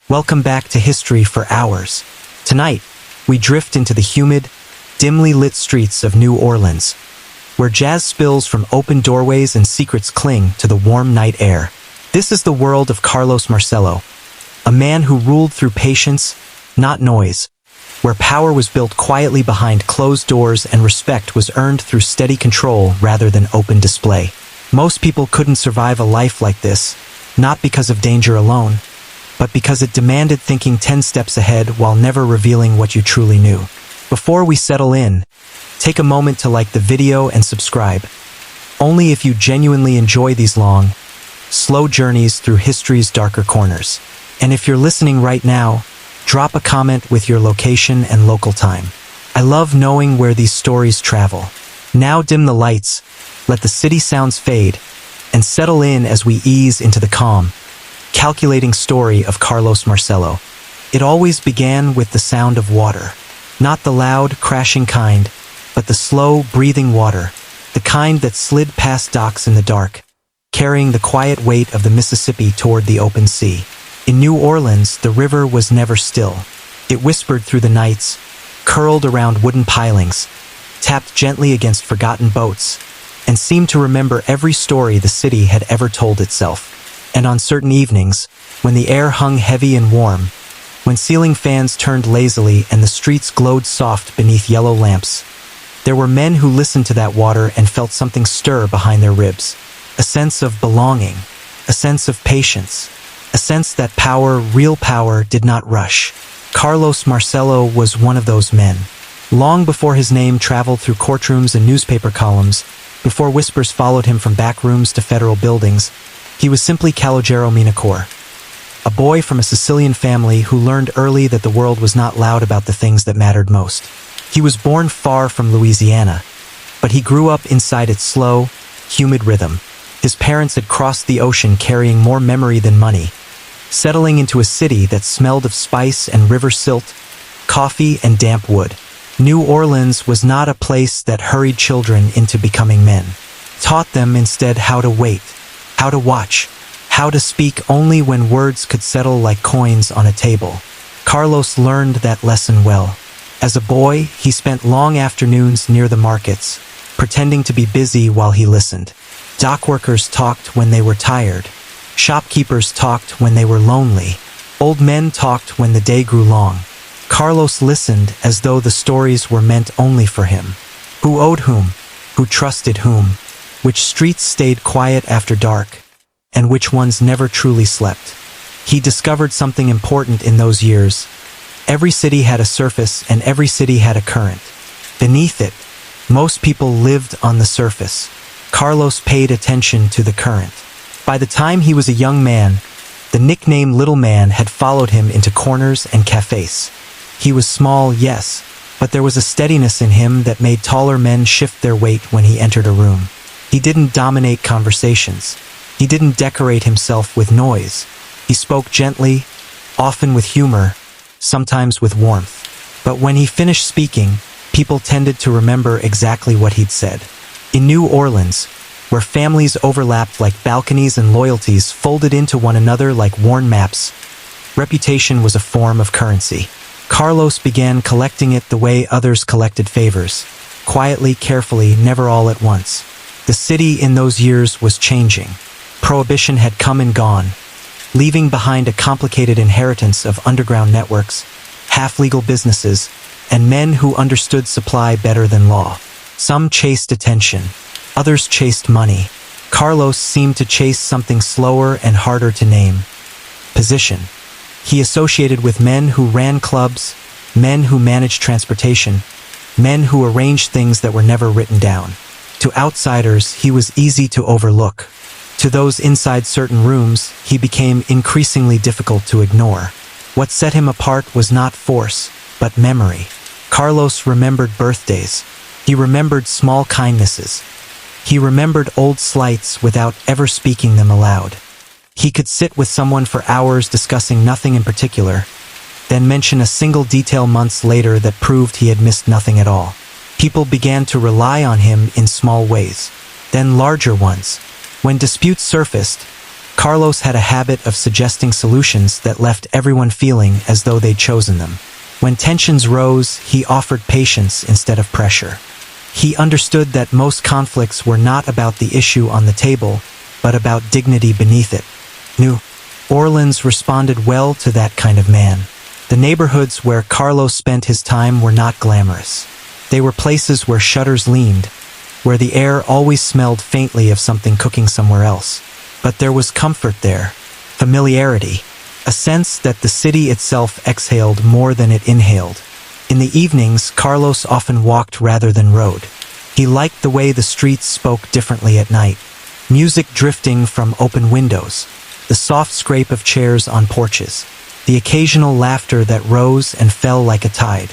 Welcome back to History for Hours. Tonight, we drift into the humid, dimly lit streets of New Orleans, where jazz spills from open doorways and secrets cling to the warm night air. This is the world of Carlos Marcello, a man who ruled through patience, not noise, where power was built quietly behind closed doors and respect was earned through steady control rather than open display. Most people couldn't survive a life like this, not because of danger alone, but because it demanded thinking 10 steps ahead while never revealing what you truly knew. Before we settle in, take a moment to like the video and subscribe. Only if you genuinely enjoy these long, slow journeys through history's darker corners. And if you're listening right now, drop a comment with your location and local time. I love knowing where these stories travel. Now dim the lights, let the city sounds fade, and settle in as we ease into the calm, calculating story of Carlos Marcello. It always began with the sound of water. Not the loud, crashing kind, but the slow, breathing water, the kind that slid past docks in the dark, carrying the quiet weight of the Mississippi toward the open sea. In New Orleans, the river was never still. It whispered through the nights, curled around wooden pilings, tapped gently against forgotten boats, and seemed to remember every story the city had ever told itself. And on certain evenings, when the air hung heavy and warm, when ceiling fans turned lazily and the streets glowed soft beneath yellow lamps, there were men who listened to that water and felt something stir behind their ribs. A sense of belonging, a sense of patience, a sense that power, real power, did not rush. Carlos Marcello was one of those men. Long before his name traveled through courtrooms and newspaper columns, before whispers followed him from back rooms to federal buildings, he was simply Calogero Minacor, a boy from a Sicilian family who learned early that the world was not loud about the things that mattered most. He was born far from Louisiana, but he grew up inside its slow, humid rhythm. His parents had crossed the ocean carrying more memory than money, settling into a city that smelled of spice and river silt, coffee and damp wood. New Orleans was not a place that hurried children into becoming men. Taught them instead how to wait, how to watch, how to speak only when words could settle like coins on a table. Carlos learned that lesson well. As a boy, he spent long afternoons near the markets, pretending to be busy while he listened. Dockworkers talked when they were tired. Shopkeepers talked when they were lonely. Old men talked when the day grew long. Carlos listened as though the stories were meant only for him. Who owed whom? Who trusted whom? Which streets stayed quiet after dark? And which ones never truly slept? He discovered something important in those years. Every city had a surface and every city had a current. Beneath it, most people lived on the surface. Carlos paid attention to the current. By the time he was a young man, the nickname Little Man had followed him into corners and cafes. He was small, yes, but there was a steadiness in him that made taller men shift their weight when he entered a room. He didn't dominate conversations. He didn't decorate himself with noise. He spoke gently, often with humor, sometimes with warmth. But when he finished speaking, people tended to remember exactly what he'd said. In New Orleans, where families overlapped like balconies and loyalties folded into one another like worn maps, reputation was a form of currency. Carlos began collecting it the way others collected favors, quietly, carefully, never all at once. The city in those years was changing. Prohibition had come and gone, leaving behind a complicated inheritance of underground networks, half-legal businesses, and men who understood supply better than law. Some chased attention, others chased money. Carlos seemed to chase something slower and harder to name: position. He associated with men who ran clubs, men who managed transportation, men who arranged things that were never written down. To outsiders, he was easy to overlook. To those inside certain rooms, he became increasingly difficult to ignore. What set him apart was not force, but memory. Carlos remembered birthdays. He remembered small kindnesses. He remembered old slights without ever speaking them aloud. He could sit with someone for hours discussing nothing in particular, then mention a single detail months later that proved he had missed nothing at all. People began to rely on him in small ways, then larger ones. When disputes surfaced, Carlos had a habit of suggesting solutions that left everyone feeling as though they'd chosen them. When tensions rose, he offered patience instead of pressure. He understood that most conflicts were not about the issue on the table, but about dignity beneath it. New Orleans responded well to that kind of man. The neighborhoods where Carlos spent his time were not glamorous. They were places where shutters leaned, where the air always smelled faintly of something cooking somewhere else. But there was comfort there, familiarity, a sense that the city itself exhaled more than it inhaled. In the evenings, Carlos often walked rather than rode. He liked the way the streets spoke differently at night. Music drifting from open windows, the soft scrape of chairs on porches, the occasional laughter that rose and fell like a tide.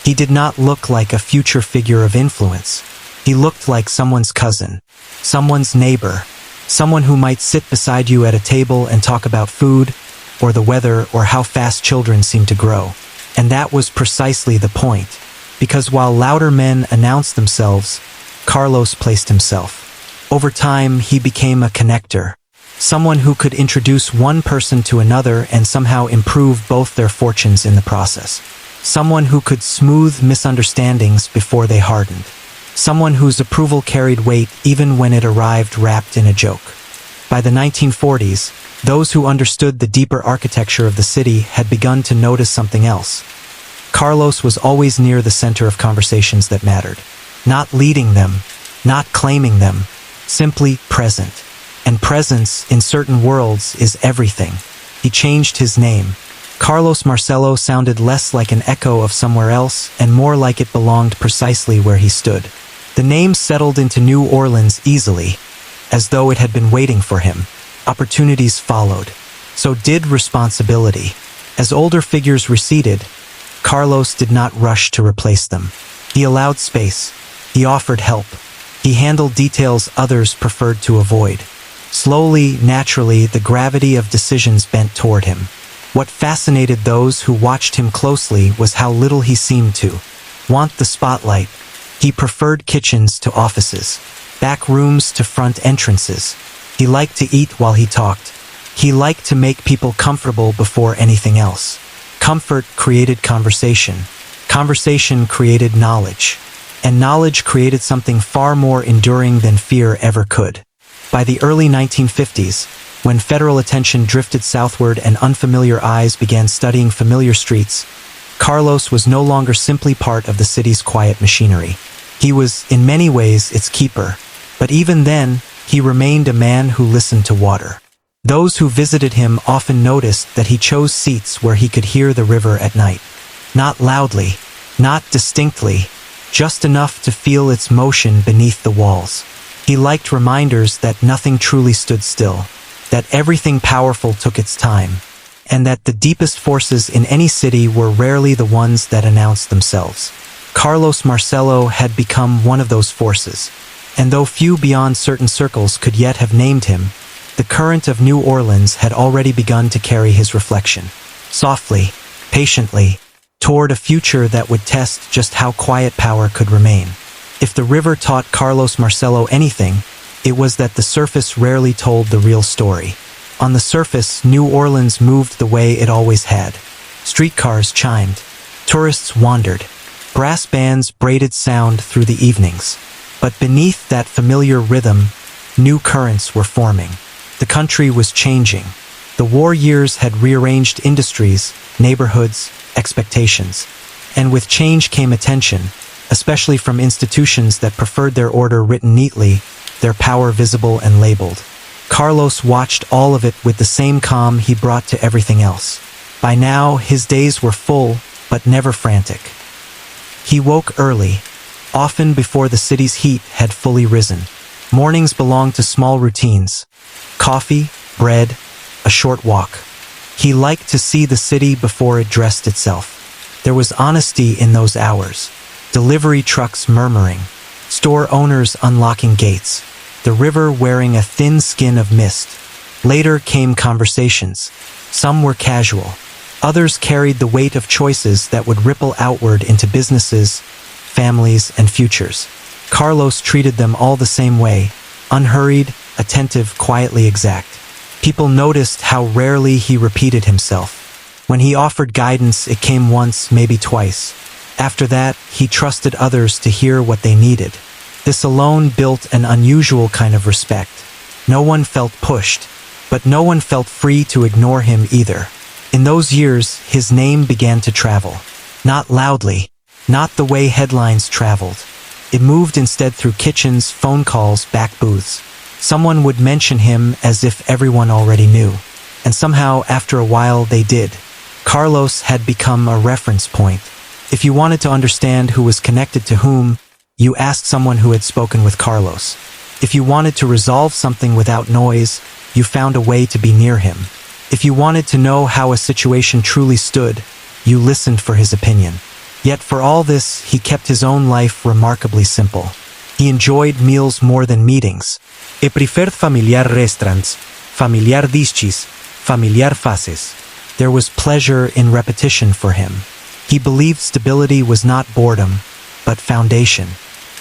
He did not look like a future figure of influence. He looked like someone's cousin, someone's neighbor, someone who might sit beside you at a table and talk about food, or the weather, or how fast children seem to grow. And that was precisely the point, because while louder men announced themselves, Carlos placed himself. Over time, he became a connector, someone who could introduce one person to another and somehow improve both their fortunes in the process. Someone who could smooth misunderstandings before they hardened. Someone whose approval carried weight even when it arrived wrapped in a joke. By the 1940s, those who understood the deeper architecture of the city had begun to notice something else. Carlos was always near the center of conversations that mattered. Not leading them, not claiming them, simply present. And presence, in certain worlds, is everything. He changed his name. Carlos Marcello sounded less like an echo of somewhere else and more like it belonged precisely where he stood. The name settled into New Orleans easily, as though it had been waiting for him. Opportunities followed. So did responsibility. As older figures receded, Carlos did not rush to replace them. He allowed space. He offered help. He handled details others preferred to avoid. Slowly, naturally, the gravity of decisions bent toward him. What fascinated those who watched him closely was how little he seemed to want the spotlight. He preferred kitchens to offices, back rooms to front entrances. He liked to eat while he talked. He liked to make people comfortable before anything else. Comfort created conversation. Conversation created knowledge. And knowledge created something far more enduring than fear ever could. By the early 1950s, when federal attention drifted southward and unfamiliar eyes began studying familiar streets, Carlos was no longer simply part of the city's quiet machinery. He was, in many ways, its keeper. But even then, he remained a man who listened to water. Those who visited him often noticed that he chose seats where he could hear the river at night. Not loudly, not distinctly, just enough to feel its motion beneath the walls. He liked reminders that nothing truly stood still, that everything powerful took its time, and that the deepest forces in any city were rarely the ones that announced themselves. Carlos Marcello had become one of those forces, and though few beyond certain circles could yet have named him, the current of New Orleans had already begun to carry his reflection, softly, patiently, toward a future that would test just how quiet power could remain. If the river taught Carlos Marcello anything, it was that the surface rarely told the real story. On the surface, New Orleans moved the way it always had. Streetcars chimed. Tourists wandered. Brass bands braided sound through the evenings. But beneath that familiar rhythm, new currents were forming. The country was changing. The war years had rearranged industries, neighborhoods, expectations. And with change came attention, especially from institutions that preferred their order written neatly, their power visible and labeled. Carlos watched all of it with the same calm he brought to everything else. By now, his days were full, but never frantic. He woke early, often before the city's heat had fully risen. Mornings belonged to small routines. Coffee, bread, a short walk. He liked to see the city before it dressed itself. There was honesty in those hours. Delivery trucks murmuring. Store owners unlocking gates. The river wearing a thin skin of mist. Later came conversations. Some were casual. Others carried the weight of choices that would ripple outward into businesses, families, and futures. Carlos treated them all the same way, unhurried, attentive, quietly exact. People noticed how rarely he repeated himself. When he offered guidance, it came once, maybe twice. After that, he trusted others to hear what they needed. This alone built an unusual kind of respect. No one felt pushed, but no one felt free to ignore him either. In those years, his name began to travel. Not loudly, not the way headlines traveled. It moved instead through kitchens, phone calls, back booths. Someone would mention him as if everyone already knew. And somehow, after a while, they did. Carlos had become a reference point. If you wanted to understand who was connected to whom, you asked someone who had spoken with Carlos. If you wanted to resolve something without noise, you found a way to be near him. If you wanted to know how a situation truly stood, you listened for his opinion. Yet for all this, he kept his own life remarkably simple. He enjoyed meals more than meetings. E preferred familiar restaurants, familiar dishes, familiar faces. There was pleasure in repetition for him. He believed stability was not boredom, but foundation.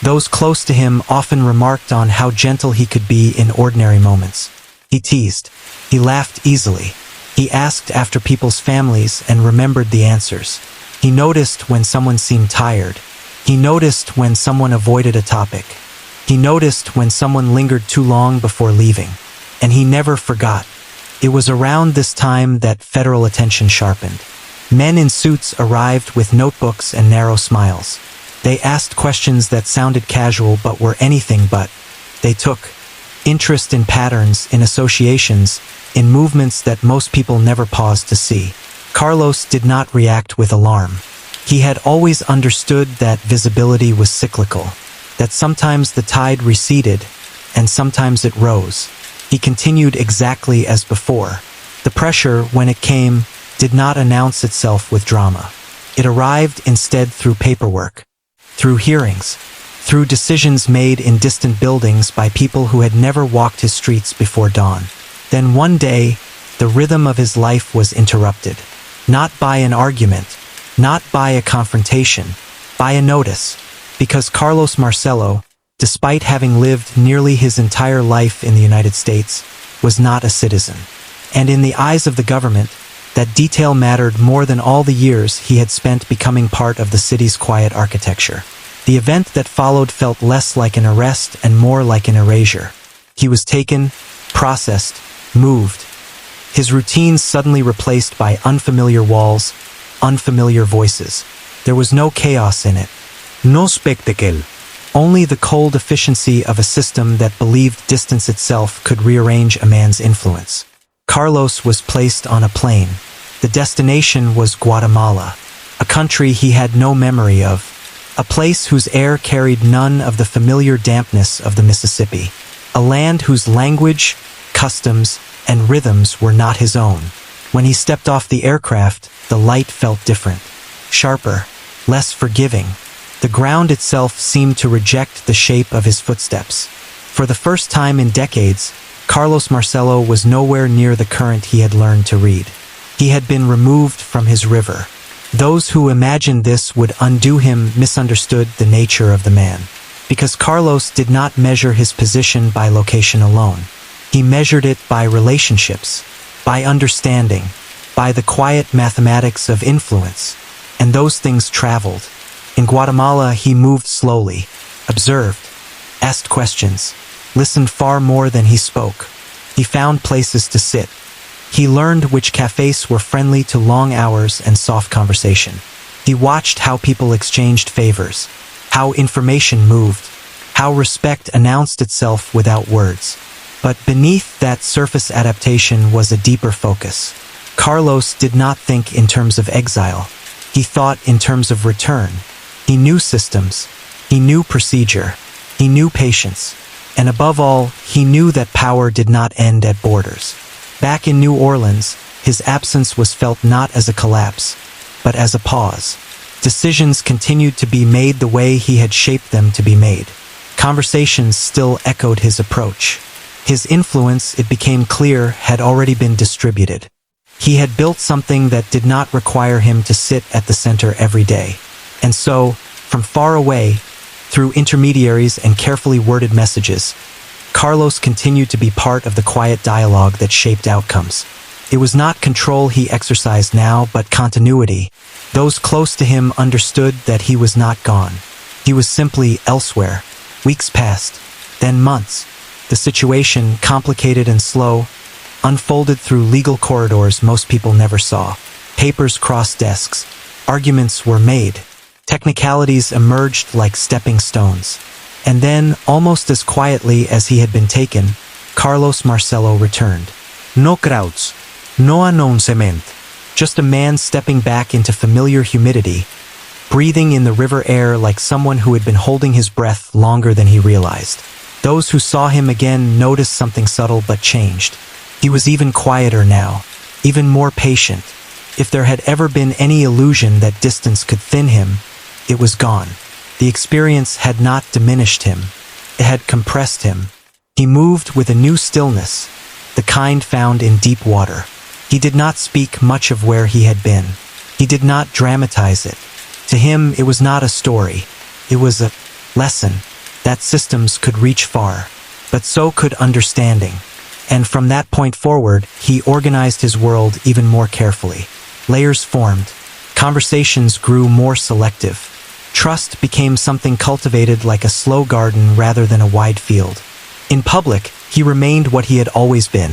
Those close to him often remarked on how gentle he could be in ordinary moments. He teased. He laughed easily. He asked after people's families and remembered the answers. He noticed when someone seemed tired. He noticed when someone avoided a topic. He noticed when someone lingered too long before leaving. And he never forgot. It was around this time that federal attention sharpened. Men in suits arrived with notebooks and narrow smiles. They asked questions that sounded casual but were anything but. They took interest in patterns, in associations, in movements that most people never paused to see. Carlos did not react with alarm. He had always understood that visibility was cyclical, that sometimes the tide receded and sometimes it rose. He continued exactly as before. The pressure, when it came, did not announce itself with drama. It arrived instead through paperwork, through hearings, through decisions made in distant buildings by people who had never walked his streets before dawn. Then one day, the rhythm of his life was interrupted. Not by an argument, not by a confrontation, by a notice. Because Carlos Marcello, despite having lived nearly his entire life in the United States, was not a citizen. And in the eyes of the government, that detail mattered more than all the years he had spent becoming part of the city's quiet architecture. The event that followed felt less like an arrest and more like an erasure. He was taken, processed, moved. His routines suddenly replaced by unfamiliar walls, unfamiliar voices. There was no chaos in it. No spectacle. Only the cold efficiency of a system that believed distance itself could rearrange a man's influence. Carlos was placed on a plane. The destination was Guatemala, a country he had no memory of. A place whose air carried none of the familiar dampness of the Mississippi. A land whose language, customs, and rhythms were not his own. When he stepped off the aircraft, the light felt different. Sharper, less forgiving. The ground itself seemed to reject the shape of his footsteps. For the first time in decades, Carlos Marcello was nowhere near the current he had learned to read. He had been removed from his river. Those who imagined this would undo him misunderstood the nature of the man. Because Carlos did not measure his position by location alone. He measured it by relationships, by understanding, by the quiet mathematics of influence. And those things traveled. In Guatemala, he moved slowly, observed, asked questions, listened far more than he spoke. He found places to sit. He learned which cafes were friendly to long hours and soft conversation. He watched how people exchanged favors, how information moved, how respect announced itself without words. But beneath that surface adaptation was a deeper focus. Carlos did not think in terms of exile. He thought in terms of return. He knew systems. He knew procedure. He knew patience. And above all, he knew that power did not end at borders. Back in New Orleans, his absence was felt not as a collapse, but as a pause. Decisions continued to be made the way he had shaped them to be made. Conversations still echoed his approach. His influence, it became clear, had already been distributed. He had built something that did not require him to sit at the center every day. And so, from far away, through intermediaries and carefully worded messages, Carlos continued to be part of the quiet dialogue that shaped outcomes. It was not control he exercised now, but continuity. Those close to him understood that he was not gone. He was simply elsewhere. Weeks passed, then months. The situation, complicated and slow, unfolded through legal corridors most people never saw. Papers crossed desks. Arguments were made. Technicalities emerged like stepping stones. And then, almost as quietly as he had been taken, Carlos Marcello returned. No crowds, no announcement. Just a man stepping back into familiar humidity, breathing in the river air like someone who had been holding his breath longer than he realized. Those who saw him again noticed something subtle but changed. He was even quieter now, even more patient. If there had ever been any illusion that distance could thin him, it was gone. The experience had not diminished him. It had compressed him. He moved with a new stillness, the kind found in deep water. He did not speak much of where he had been. He did not dramatize it. To him, it was not a story. It was a lesson that systems could reach far, but so could understanding. And from that point forward, he organized his world even more carefully. Layers formed. Conversations grew more selective. Trust became something cultivated like a slow garden rather than a wide field. In public, he remained what he had always been.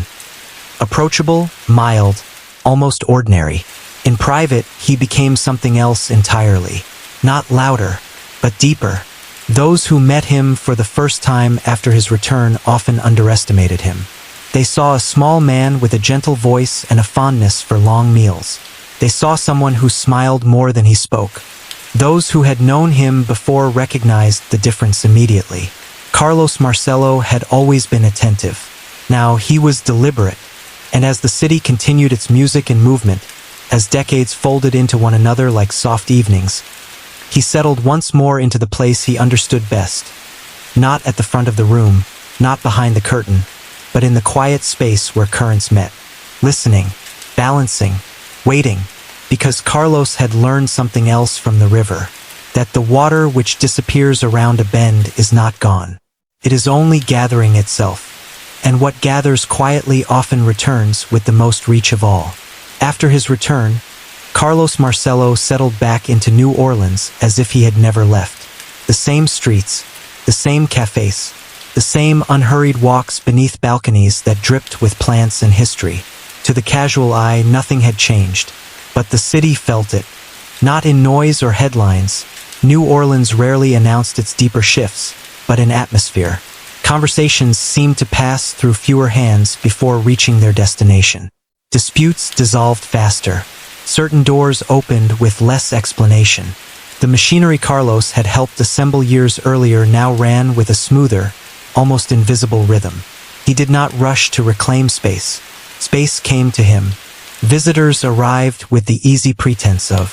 Approachable, mild, almost ordinary. In private, he became something else entirely. Not louder, but deeper. Those who met him for the first time after his return often underestimated him. They saw a small man with a gentle voice and a fondness for long meals. They saw someone who smiled more than he spoke. Those who had known him before recognized the difference immediately. Carlos Marcello had always been attentive. Now he was deliberate. And as the city continued its music and movement, as decades folded into one another like soft evenings, he settled once more into the place he understood best. Not at the front of the room, not behind the curtain, but in the quiet space where currents met. Listening, balancing, waiting, because Carlos had learned something else from the river, that the water which disappears around a bend is not gone. It is only gathering itself. And what gathers quietly often returns with the most reach of all. After his return, Carlos Marcello settled back into New Orleans as if he had never left. The same streets, the same cafes, the same unhurried walks beneath balconies that dripped with plants and history. To the casual eye, nothing had changed, but the city felt it. Not in noise or headlines, New Orleans rarely announced its deeper shifts, but in atmosphere. Conversations seemed to pass through fewer hands before reaching their destination. Disputes dissolved faster. Certain doors opened with less explanation. The machinery Carlos had helped assemble years earlier now ran with a smoother, almost invisible rhythm. He did not rush to reclaim space. Space came to him. Visitors arrived with the easy pretense of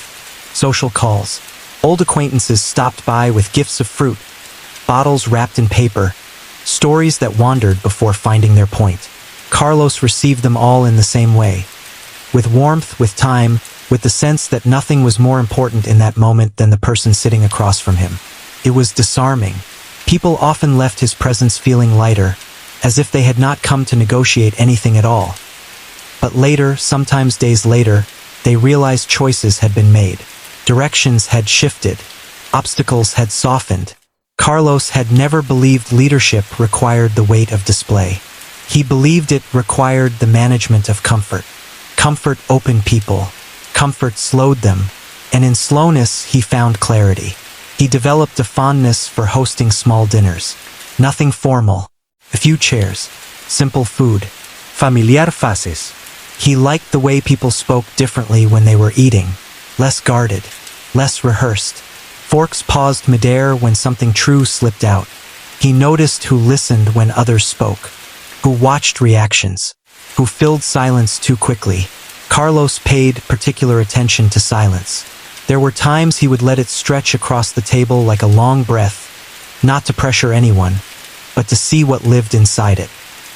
social calls. Old acquaintances stopped by with gifts of fruit, bottles wrapped in paper, stories that wandered before finding their point. Carlos received them all in the same way. With warmth, with time, with the sense that nothing was more important in that moment than the person sitting across from him. It was disarming. People often left his presence feeling lighter, as if they had not come to negotiate anything at all. But later, sometimes days later, they realized choices had been made. Directions had shifted. Obstacles had softened. Carlos had never believed leadership required the weight of display. He believed it required the management of comfort. Comfort opened people. Comfort slowed them. And in slowness, he found clarity. He developed a fondness for hosting small dinners. Nothing formal. A few chairs. Simple food. Familiar fases. He liked the way people spoke differently when they were eating. Less guarded. Less rehearsed. Forks paused midair when something true slipped out. He noticed who listened when others spoke, who watched reactions, who filled silence too quickly. Carlos paid particular attention to silence. There were times he would let it stretch across the table like a long breath, not to pressure anyone, but to see what lived inside it.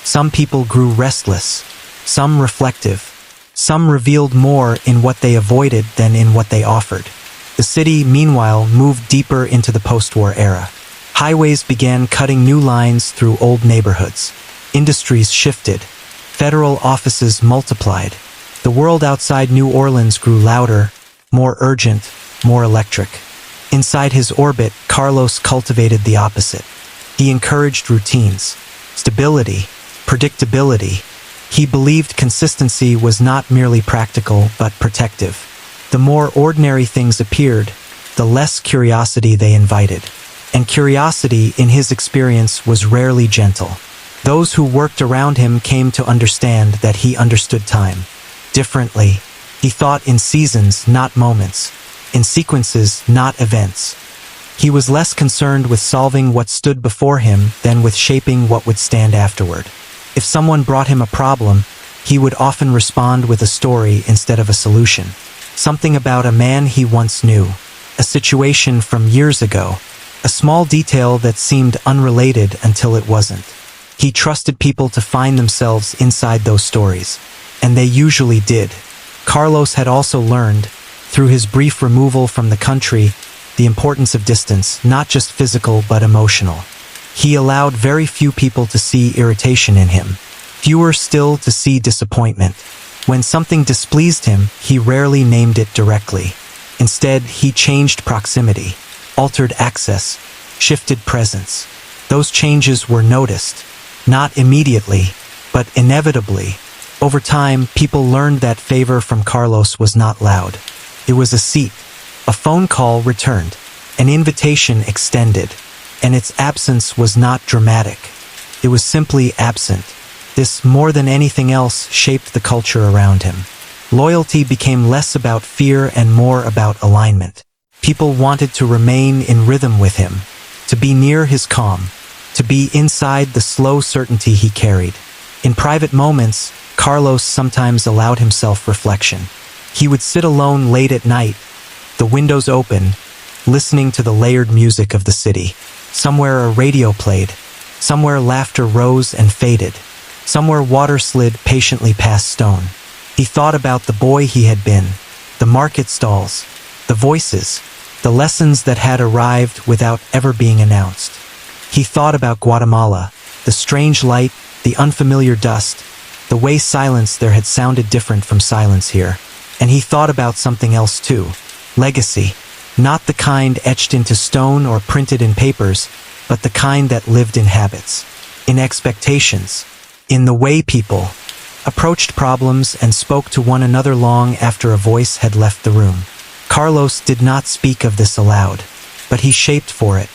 Some people grew restless, some reflective, some revealed more in what they avoided than in what they offered. The city, meanwhile, moved deeper into the post-war era. Highways began cutting new lines through old neighborhoods. Industries shifted. Federal offices multiplied. The world outside New Orleans grew louder, more urgent, more electric. Inside his orbit, Carlos cultivated the opposite. He encouraged routines, stability, predictability. He believed consistency was not merely practical but protective. The more ordinary things appeared, the less curiosity they invited. And curiosity, in his experience, was rarely gentle. Those who worked around him came to understand that he understood time differently. He thought in seasons, not moments, in sequences, not events. He was less concerned with solving what stood before him than with shaping what would stand afterward. If someone brought him a problem, he would often respond with a story instead of a solution. Something about a man he once knew, a situation from years ago, a small detail that seemed unrelated until it wasn't. He trusted people to find themselves inside those stories, and they usually did. Carlos had also learned, through his brief removal from the country, the importance of distance, not just physical but emotional. He allowed very few people to see irritation in him, fewer still to see disappointment. When something displeased him, he rarely named it directly. Instead, he changed proximity, altered access, shifted presence. Those changes were noticed, not immediately, but inevitably. Over time, people learned that favor from Carlos was not loud. It was a seat, a phone call returned, an invitation extended, and its absence was not dramatic. It was simply absent. This, more than anything else, shaped the culture around him. Loyalty became less about fear and more about alignment. People wanted to remain in rhythm with him, to be near his calm, to be inside the slow certainty he carried. In private moments, Carlos sometimes allowed himself reflection. He would sit alone late at night, the windows open, listening to the layered music of the city. Somewhere a radio played, somewhere laughter rose and faded, somewhere water slid patiently past stone. He thought about the boy he had been, the market stalls, the voices, the lessons that had arrived without ever being announced. He thought about Guatemala, the strange light, the unfamiliar dust, the way silence there had sounded different from silence here. And he thought about something else too, legacy. Not the kind etched into stone or printed in papers, but the kind that lived in habits, in expectations, in the way people approached problems and spoke to one another long after a voice had left the room. Carlos did not speak of this aloud, but he shaped for it.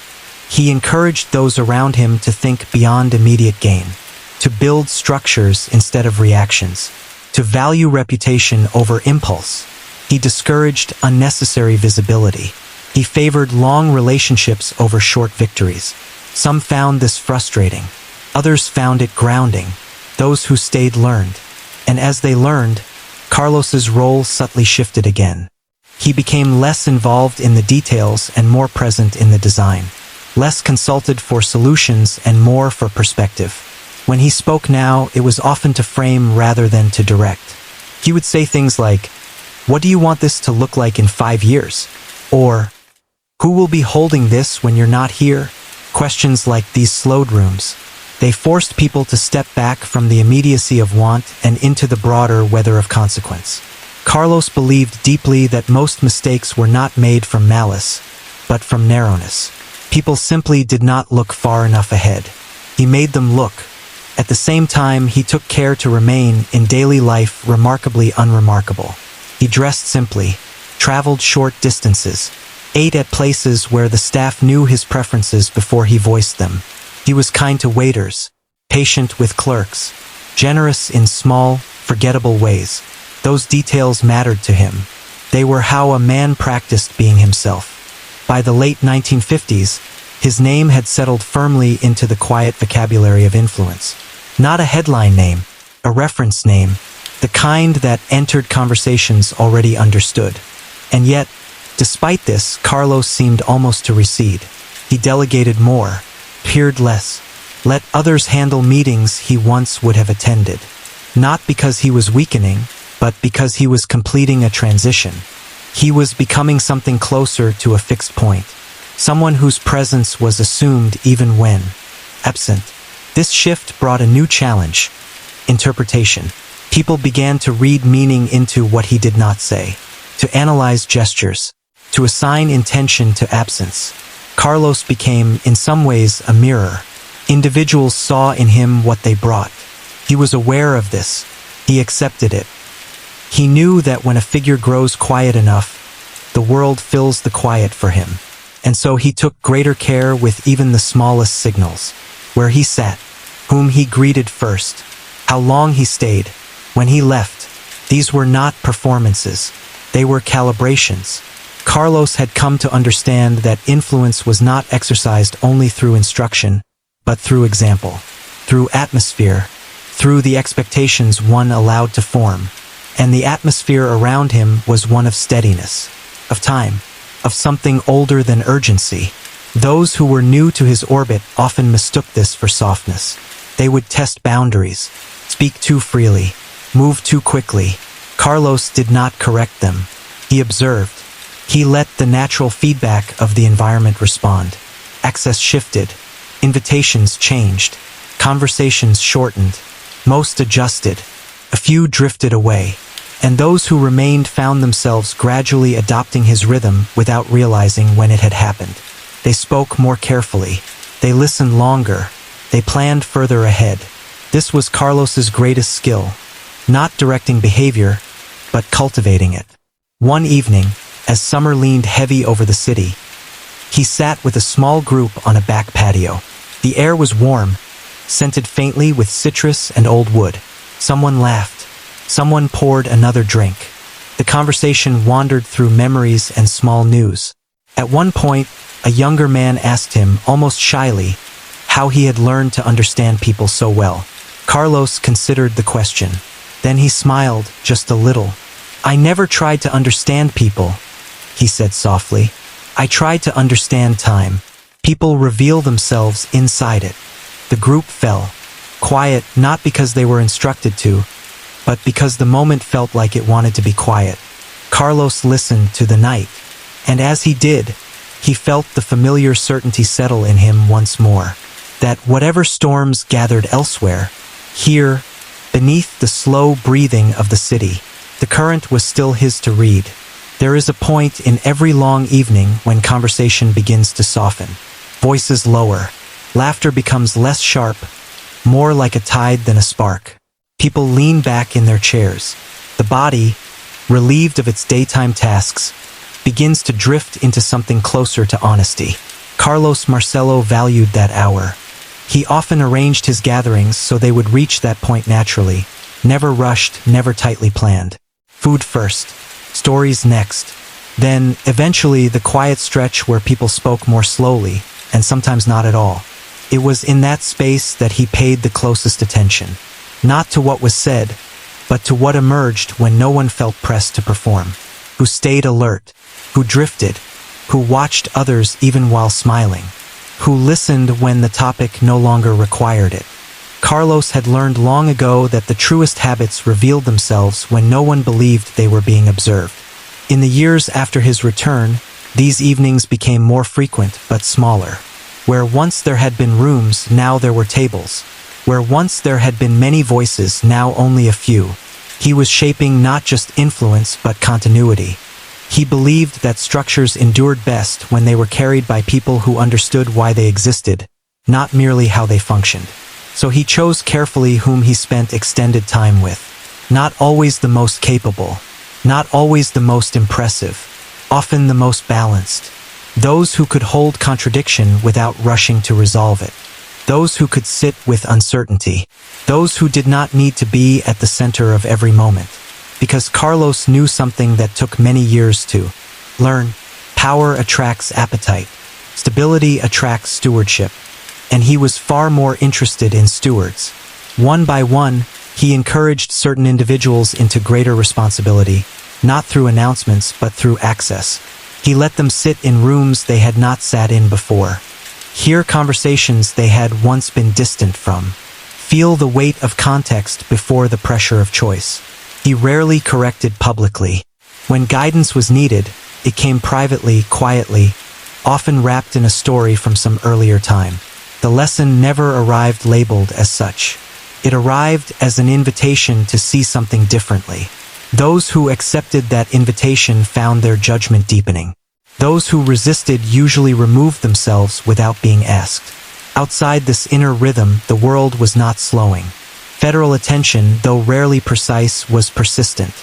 He encouraged those around him to think beyond immediate gain, to build structures instead of reactions, to value reputation over impulse. He discouraged unnecessary visibility. He favored long relationships over short victories. Some found this frustrating. Others found it grounding. Those who stayed learned. And as they learned, Carlos's role subtly shifted again. He became less involved in the details and more present in the design. Less consulted for solutions and more for perspective. When he spoke now, it was often to frame rather than to direct. He would say things like, "What do you want this to look like in 5 years?" Or, "Who will be holding this when you're not here?" Questions like these slowed rooms. They forced people to step back from the immediacy of want and into the broader weather of consequence. Carlos believed deeply that most mistakes were not made from malice, but from narrowness. People simply did not look far enough ahead. He made them look. At the same time, he took care to remain, in daily life, remarkably unremarkable. He dressed simply, traveled short distances, ate at places where the staff knew his preferences before he voiced them. He was kind to waiters, patient with clerks, generous in small, forgettable ways. Those details mattered to him. They were how a man practiced being himself. By the late 1950s, his name had settled firmly into the quiet vocabulary of influence. Not a headline name, a reference name, the kind that entered conversations already understood. And yet, despite this, Carlos seemed almost to recede. He delegated more, peered less, let others handle meetings he once would have attended. Not because he was weakening, but because he was completing a transition. He was becoming something closer to a fixed point. someone whose presence was assumed even when absent. This shift brought a new challenge: interpretation. People began to read meaning into what he did not say, to analyze gestures, to assign intention to absence. Carlos became, in some ways, a mirror. Individuals saw in him what they brought. He was aware of this. He accepted it. He knew that when a figure grows quiet enough, the world fills the quiet for him. And so he took greater care with even the smallest signals. Where he sat, whom he greeted first, how long he stayed, when he left. These were not performances. They were calibrations. Carlos had come to understand that influence was not exercised only through instruction, but through example, through atmosphere, through the expectations one allowed to form. And the atmosphere around him was one of steadiness, of time, of something older than urgency. Those who were new to his orbit often mistook this for softness. They would test boundaries, speak too freely, move too quickly. Carlos did not correct them. He observed. He let the natural feedback of the environment respond. Access shifted. Invitations changed. Conversations shortened. Most adjusted. A few drifted away. And those who remained found themselves gradually adopting his rhythm without realizing when it had happened. They spoke more carefully. They listened longer. They planned further ahead. This was Carlos's greatest skill. Not directing behavior, but cultivating it. One evening, as summer leaned heavy over the city, he sat with a small group on a back patio. The air was warm, scented faintly with citrus and old wood. Someone laughed. Someone poured another drink. The conversation wandered through memories and small news. At one point, a younger man asked him, almost shyly, how he had learned to understand people so well. Carlos considered the question. Then he smiled, just a little. "I never tried to understand people," he said softly. "I tried to understand time. People reveal themselves inside it." The group fell, quiet not because they were instructed to, but because the moment felt like it wanted to be quiet. Carlos listened to the night, and as he did, he felt the familiar certainty settle in him once more, that whatever storms gathered elsewhere, here, beneath the slow breathing of the city, the current was still his to read. There is a point in every long evening when conversation begins to soften. Voices lower. Laughter becomes less sharp, more like a tide than a spark. People lean back in their chairs. The body, relieved of its daytime tasks, begins to drift into something closer to honesty. Carlos Marcello valued that hour. He often arranged his gatherings so they would reach that point naturally, never rushed, never tightly planned. Food first, stories next. Then, eventually, the quiet stretch where people spoke more slowly, and sometimes not at all. It was in that space that he paid the closest attention. Not to what was said, but to what emerged when no one felt pressed to perform. Who stayed alert, who drifted, who watched others even while smiling, who listened when the topic no longer required it. Carlos had learned long ago that the truest habits revealed themselves when no one believed they were being observed. In the years after his return, these evenings became more frequent but smaller. Where once there had been rooms, now there were tables. Where once there had been many voices, now only a few. He was shaping not just influence but continuity. He believed that structures endured best when they were carried by people who understood why they existed, not merely how they functioned. So he chose carefully whom he spent extended time with. Not always the most capable, not always the most impressive, often the most balanced. Those who could hold contradiction without rushing to resolve it. Those who could sit with uncertainty. Those who did not need to be at the center of every moment. Because Carlos knew something that took many years to learn. Power attracts appetite. Stability attracts stewardship. And he was far more interested in stewards. One by one, he encouraged certain individuals into greater responsibility, not through announcements but through access. He let them sit in rooms they had not sat in before. Hear conversations they had once been distant from. Feel the weight of context before the pressure of choice. He rarely corrected publicly. When guidance was needed, it came privately, quietly, often wrapped in a story from some earlier time. The lesson never arrived labeled as such. It arrived as an invitation to see something differently. Those who accepted that invitation found their judgment deepening. Those who resisted usually removed themselves without being asked. Outside this inner rhythm, the world was not slowing. Federal attention, though rarely precise, was persistent.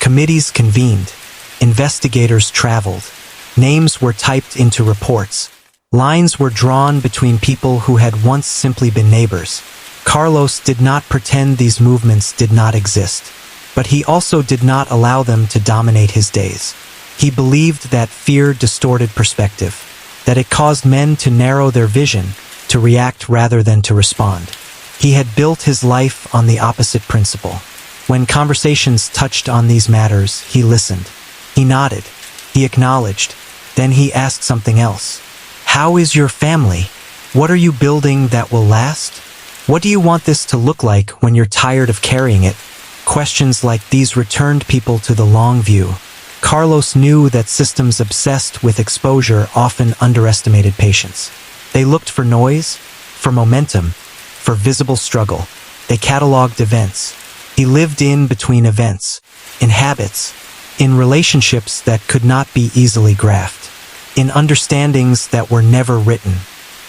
Committees convened. Investigators traveled. Names were typed into reports. Lines were drawn between people who had once simply been neighbors. Carlos did not pretend these movements did not exist, but he also did not allow them to dominate his days. He believed that fear distorted perspective, that it caused men to narrow their vision, to react rather than to respond. He had built his life on the opposite principle. When conversations touched on these matters, he listened. He nodded. He acknowledged. Then he asked something else. How is your family? What are you building that will last? What do you want this to look like when you're tired of carrying it? Questions like these returned people to the long view. Carlos knew that systems obsessed with exposure often underestimated patience. They looked for noise, for momentum, for visible struggle. They cataloged events. He lived in between events, in habits, in relationships that could not be easily graphed, in understandings that were never written.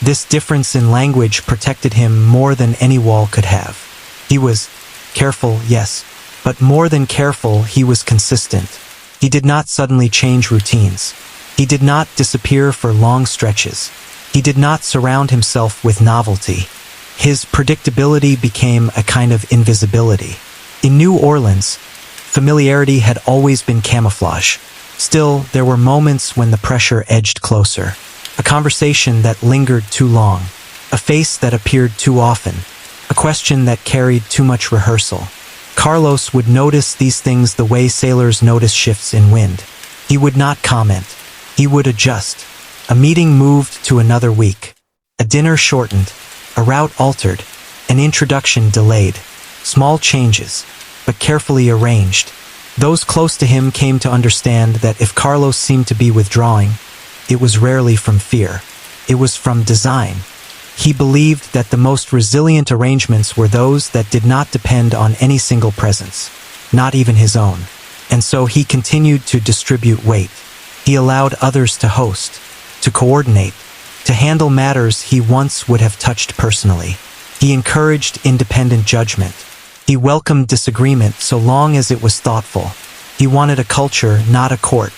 This difference in language protected him more than any wall could have. He was careful, yes, but more than careful, he was consistent. He did not suddenly change routines. He did not disappear for long stretches. He did not surround himself with novelty. His predictability became a kind of invisibility. In New Orleans, familiarity had always been camouflage. Still, there were moments when the pressure edged closer. A conversation that lingered too long. A face that appeared too often. A question that carried too much rehearsal. Carlos would notice these things the way sailors notice shifts in wind. He would not comment. He would adjust. A meeting moved to another week. A dinner shortened. A route altered. An introduction delayed. Small changes, but carefully arranged. Those close to him came to understand that if Carlos seemed to be withdrawing, it was rarely from fear. It was from design. He believed that the most resilient arrangements were those that did not depend on any single presence, not even his own. And so he continued to distribute weight. He allowed others to host, to coordinate, to handle matters he once would have touched personally. He encouraged independent judgment. He welcomed disagreement so long as it was thoughtful. He wanted a culture, not a court.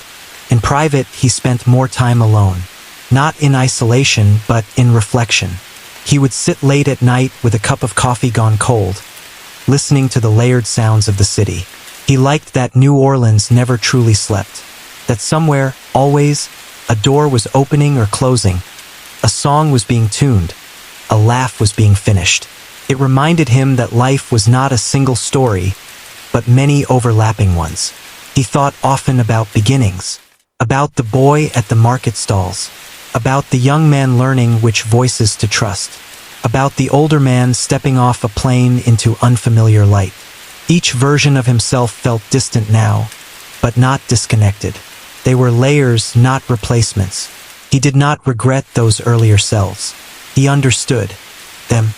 In private, he spent more time alone. Not in isolation, but in reflection. He would sit late at night with a cup of coffee gone cold, listening to the layered sounds of the city. He liked that New Orleans never truly slept. That somewhere, always, a door was opening or closing. A song was being tuned. A laugh was being finished. It reminded him that life was not a single story, but many overlapping ones. He thought often about beginnings, about the boy at the market stalls, about the young man learning which voices to trust, about the older man stepping off a plane into unfamiliar light. Each version of himself felt distant now, but not disconnected. They were layers, not replacements. He did not regret those earlier selves. He understood them.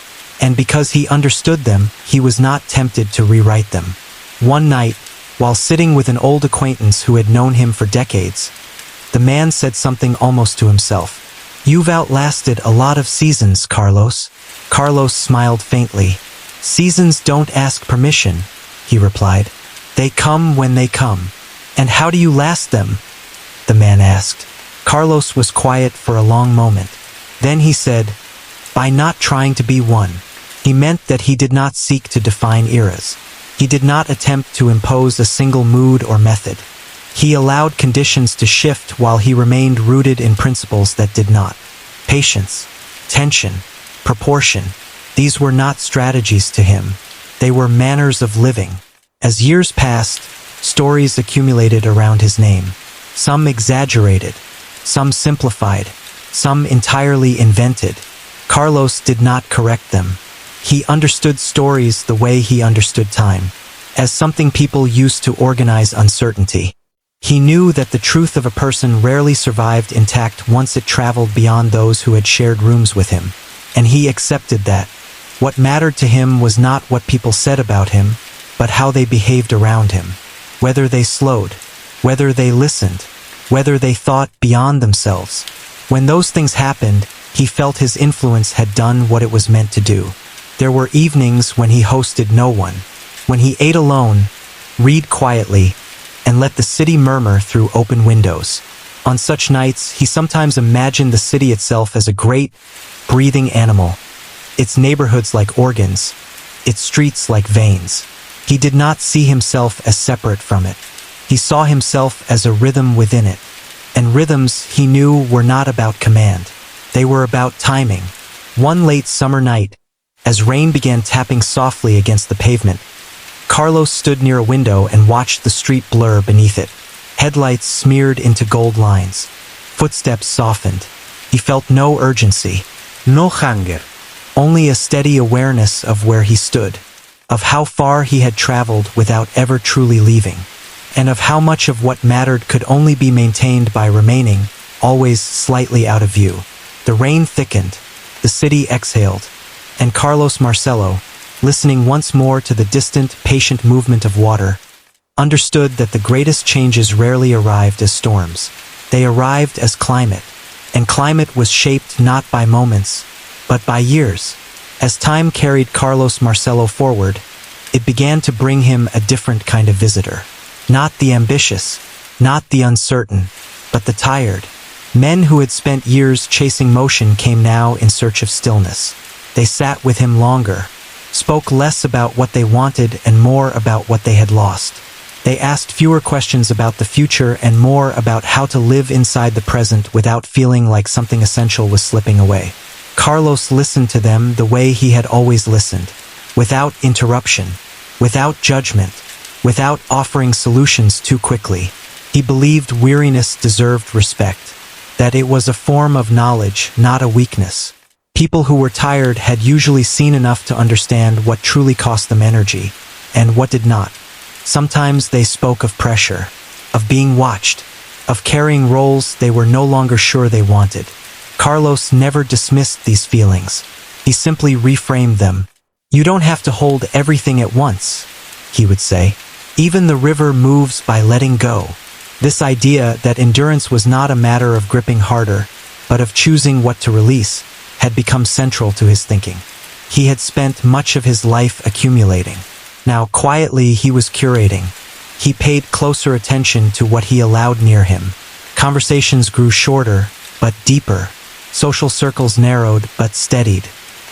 And because he understood them, he was not tempted to rewrite them. One night, while sitting with an old acquaintance who had known him for decades, the man said something almost to himself. "You've outlasted a lot of seasons, Carlos." Carlos smiled faintly. "Seasons don't ask permission," he replied. "They come when they come." "And how do you last them?" the man asked. Carlos was quiet for a long moment. Then he said, "By not trying to be one." He meant that he did not seek to define eras. He did not attempt to impose a single mood or method. He allowed conditions to shift while he remained rooted in principles that did not. Patience, tension, proportion. These were not strategies to him. They were manners of living. As years passed, stories accumulated around his name. Some exaggerated, some simplified, some entirely invented. Carlos did not correct them. He understood stories the way he understood time, as something people used to organize uncertainty. He knew that the truth of a person rarely survived intact once it traveled beyond those who had shared rooms with him, and he accepted that. What mattered to him was not what people said about him, but how they behaved around him. Whether they slowed, whether they listened, whether they thought beyond themselves. When those things happened, he felt his influence had done what it was meant to do. There were evenings when he hosted no one, when he ate alone, read quietly, and let the city murmur through open windows. On such nights, he sometimes imagined the city itself as a great, breathing animal, its neighborhoods like organs, its streets like veins. He did not see himself as separate from it. He saw himself as a rhythm within it. And rhythms, he knew, were not about command. They were about timing. One late summer night, as rain began tapping softly against the pavement, Carlos stood near a window and watched the street blur beneath it. Headlights smeared into gold lines. Footsteps softened. He felt no urgency, no hunger, only a steady awareness of where he stood, of how far he had traveled without ever truly leaving, and of how much of what mattered could only be maintained by remaining, always slightly out of view. The rain thickened, the city exhaled, and Carlos Marcello, listening once more to the distant, patient movement of water, understood that the greatest changes rarely arrived as storms. They arrived as climate, and climate was shaped not by moments, but by years. As time carried Carlos Marcello forward, it began to bring him a different kind of visitor. Not the ambitious, not the uncertain, but the tired. Men who had spent years chasing motion came now in search of stillness. They sat with him longer, spoke less about what they wanted and more about what they had lost. They asked fewer questions about the future and more about how to live inside the present without feeling like something essential was slipping away. Carlos listened to them the way he had always listened, without interruption, without judgment, without offering solutions too quickly. He believed weariness deserved respect, that it was a form of knowledge, not a weakness. People who were tired had usually seen enough to understand what truly cost them energy, and what did not. Sometimes they spoke of pressure, of being watched, of carrying roles they were no longer sure they wanted. Carlos never dismissed these feelings. He simply reframed them. "You don't have to hold everything at once," he would say. "Even the river moves by letting go." This idea that endurance was not a matter of gripping harder, but of choosing what to release, had become central to his thinking. He had spent much of his life accumulating. Now quietly he was curating. He paid closer attention to what he allowed near him. Conversations grew shorter, but deeper. Social circles narrowed, but steadied.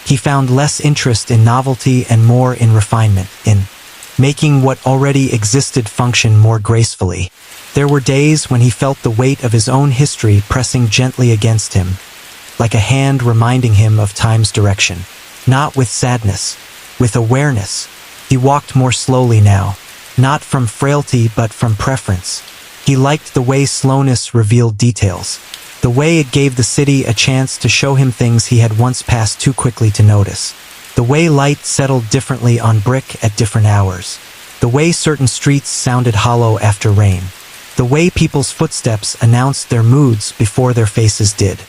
He found less interest in novelty and more in refinement, in making what already existed function more gracefully. There were days when he felt the weight of his own history pressing gently against him, like a hand reminding him of time's direction. Not with sadness, with awareness. He walked more slowly now, not from frailty but from preference. He liked the way slowness revealed details, the way it gave the city a chance to show him things he had once passed too quickly to notice, the way light settled differently on brick at different hours, the way certain streets sounded hollow after rain, the way people's footsteps announced their moods before their faces did.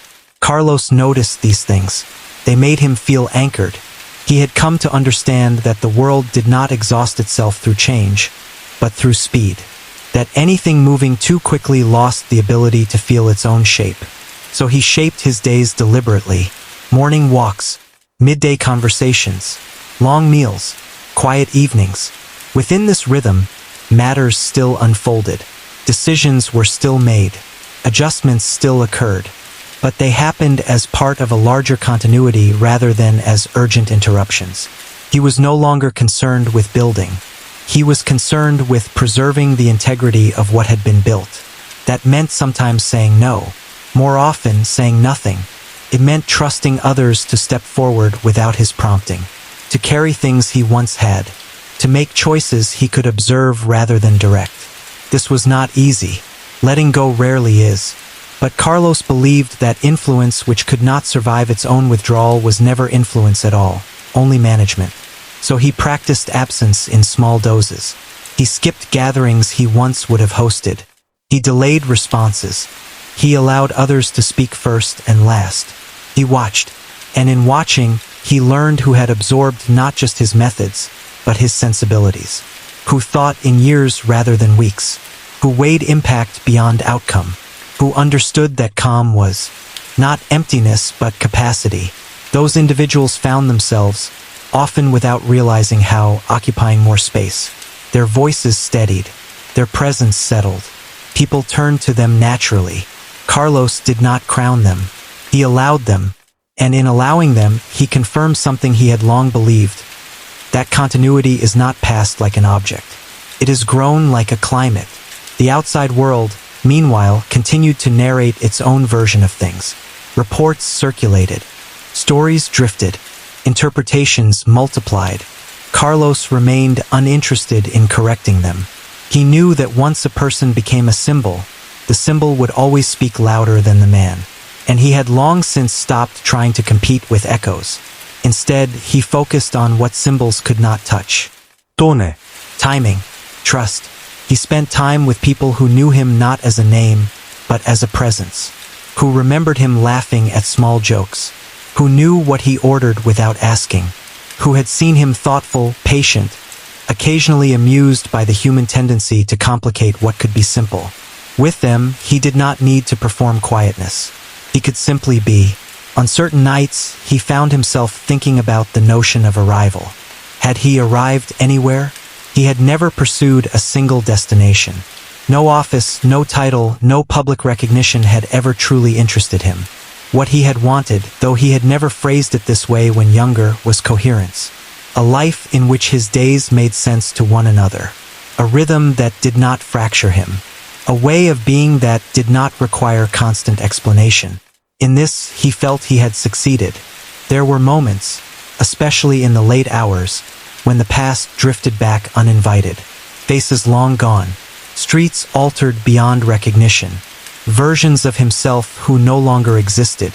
Carlos noticed these things. They made him feel anchored. He had come to understand that the world did not exhaust itself through change, but through speed. That anything moving too quickly lost the ability to feel its own shape. So he shaped his days deliberately. Morning walks, midday conversations, long meals, quiet evenings. Within this rhythm, matters still unfolded. Decisions were still made. Adjustments still occurred. But they happened as part of a larger continuity rather than as urgent interruptions. He was no longer concerned with building. He was concerned with preserving the integrity of what had been built. That meant sometimes saying no, more often saying nothing. It meant trusting others to step forward without his prompting, to carry things he once had, to make choices he could observe rather than direct. This was not easy. Letting go rarely is. But Carlos believed that influence which could not survive its own withdrawal was never influence at all, only management. So he practiced absence in small doses. He skipped gatherings he once would have hosted. He delayed responses. He allowed others to speak first and last. He watched, and in watching, he learned who had absorbed not just his methods, but his sensibilities, who thought in years rather than weeks, who weighed impact beyond outcome, who understood that calm was not emptiness but capacity. Those individuals found themselves, often without realizing how, occupying more space. Their voices steadied, their presence settled. People turned to them naturally. Carlos did not crown them. He allowed them, and in allowing them, he confirmed something he had long believed. That continuity is not passed like an object. It is grown like a climate. The outside world, meanwhile, continued to narrate its own version of things. Reports circulated. Stories drifted. Interpretations multiplied. Carlos remained uninterested in correcting them. He knew that once a person became a symbol, the symbol would always speak louder than the man. And he had long since stopped trying to compete with echoes. Instead, he focused on what symbols could not touch. Tone. Timing. Trust. He spent time with people who knew him not as a name, but as a presence. Who remembered him laughing at small jokes. Who knew what he ordered without asking. Who had seen him thoughtful, patient, occasionally amused by the human tendency to complicate what could be simple. With them, he did not need to perform quietness. He could simply be. On certain nights, he found himself thinking about the notion of arrival. Had he arrived anywhere? He had never pursued a single destination. No office, no title, no public recognition had ever truly interested him. What he had wanted, though he had never phrased it this way when younger, was coherence. A life in which his days made sense to one another. A rhythm that did not fracture him. A way of being that did not require constant explanation. In this, he felt he had succeeded. There were moments, especially in the late hours, when the past drifted back uninvited. Faces long gone. Streets altered beyond recognition. Versions of himself who no longer existed.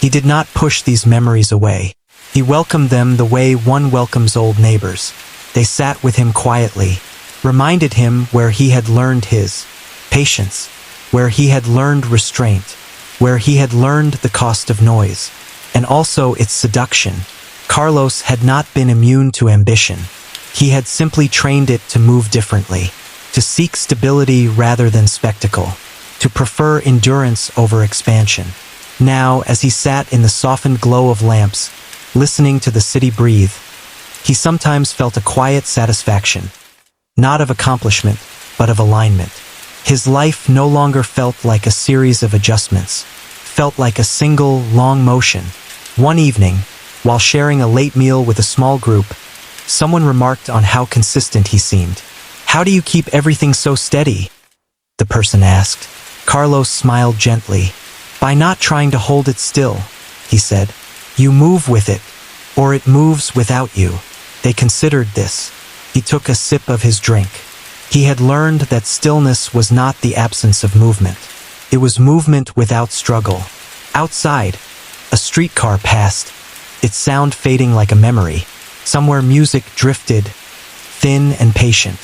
He did not push these memories away. He welcomed them the way one welcomes old neighbors. They sat with him quietly, reminded him where he had learned his patience, where he had learned restraint, where he had learned the cost of noise, and also its seduction. Carlos had not been immune to ambition. He had simply trained it to move differently, to seek stability rather than spectacle, to prefer endurance over expansion. Now, as he sat in the softened glow of lamps, listening to the city breathe, he sometimes felt a quiet satisfaction, not of accomplishment, but of alignment. His life no longer felt like a series of adjustments, felt like a single, long motion. One evening, while sharing a late meal with a small group, someone remarked on how consistent he seemed. "How do you keep everything so steady?" the person asked. Carlos smiled gently. "By not trying to hold it still," he said. "You move with it, or it moves without you." They considered this. He took a sip of his drink. He had learned that stillness was not the absence of movement. It was movement without struggle. Outside, a streetcar passed, its sound fading like a memory. Somewhere music drifted, thin and patient.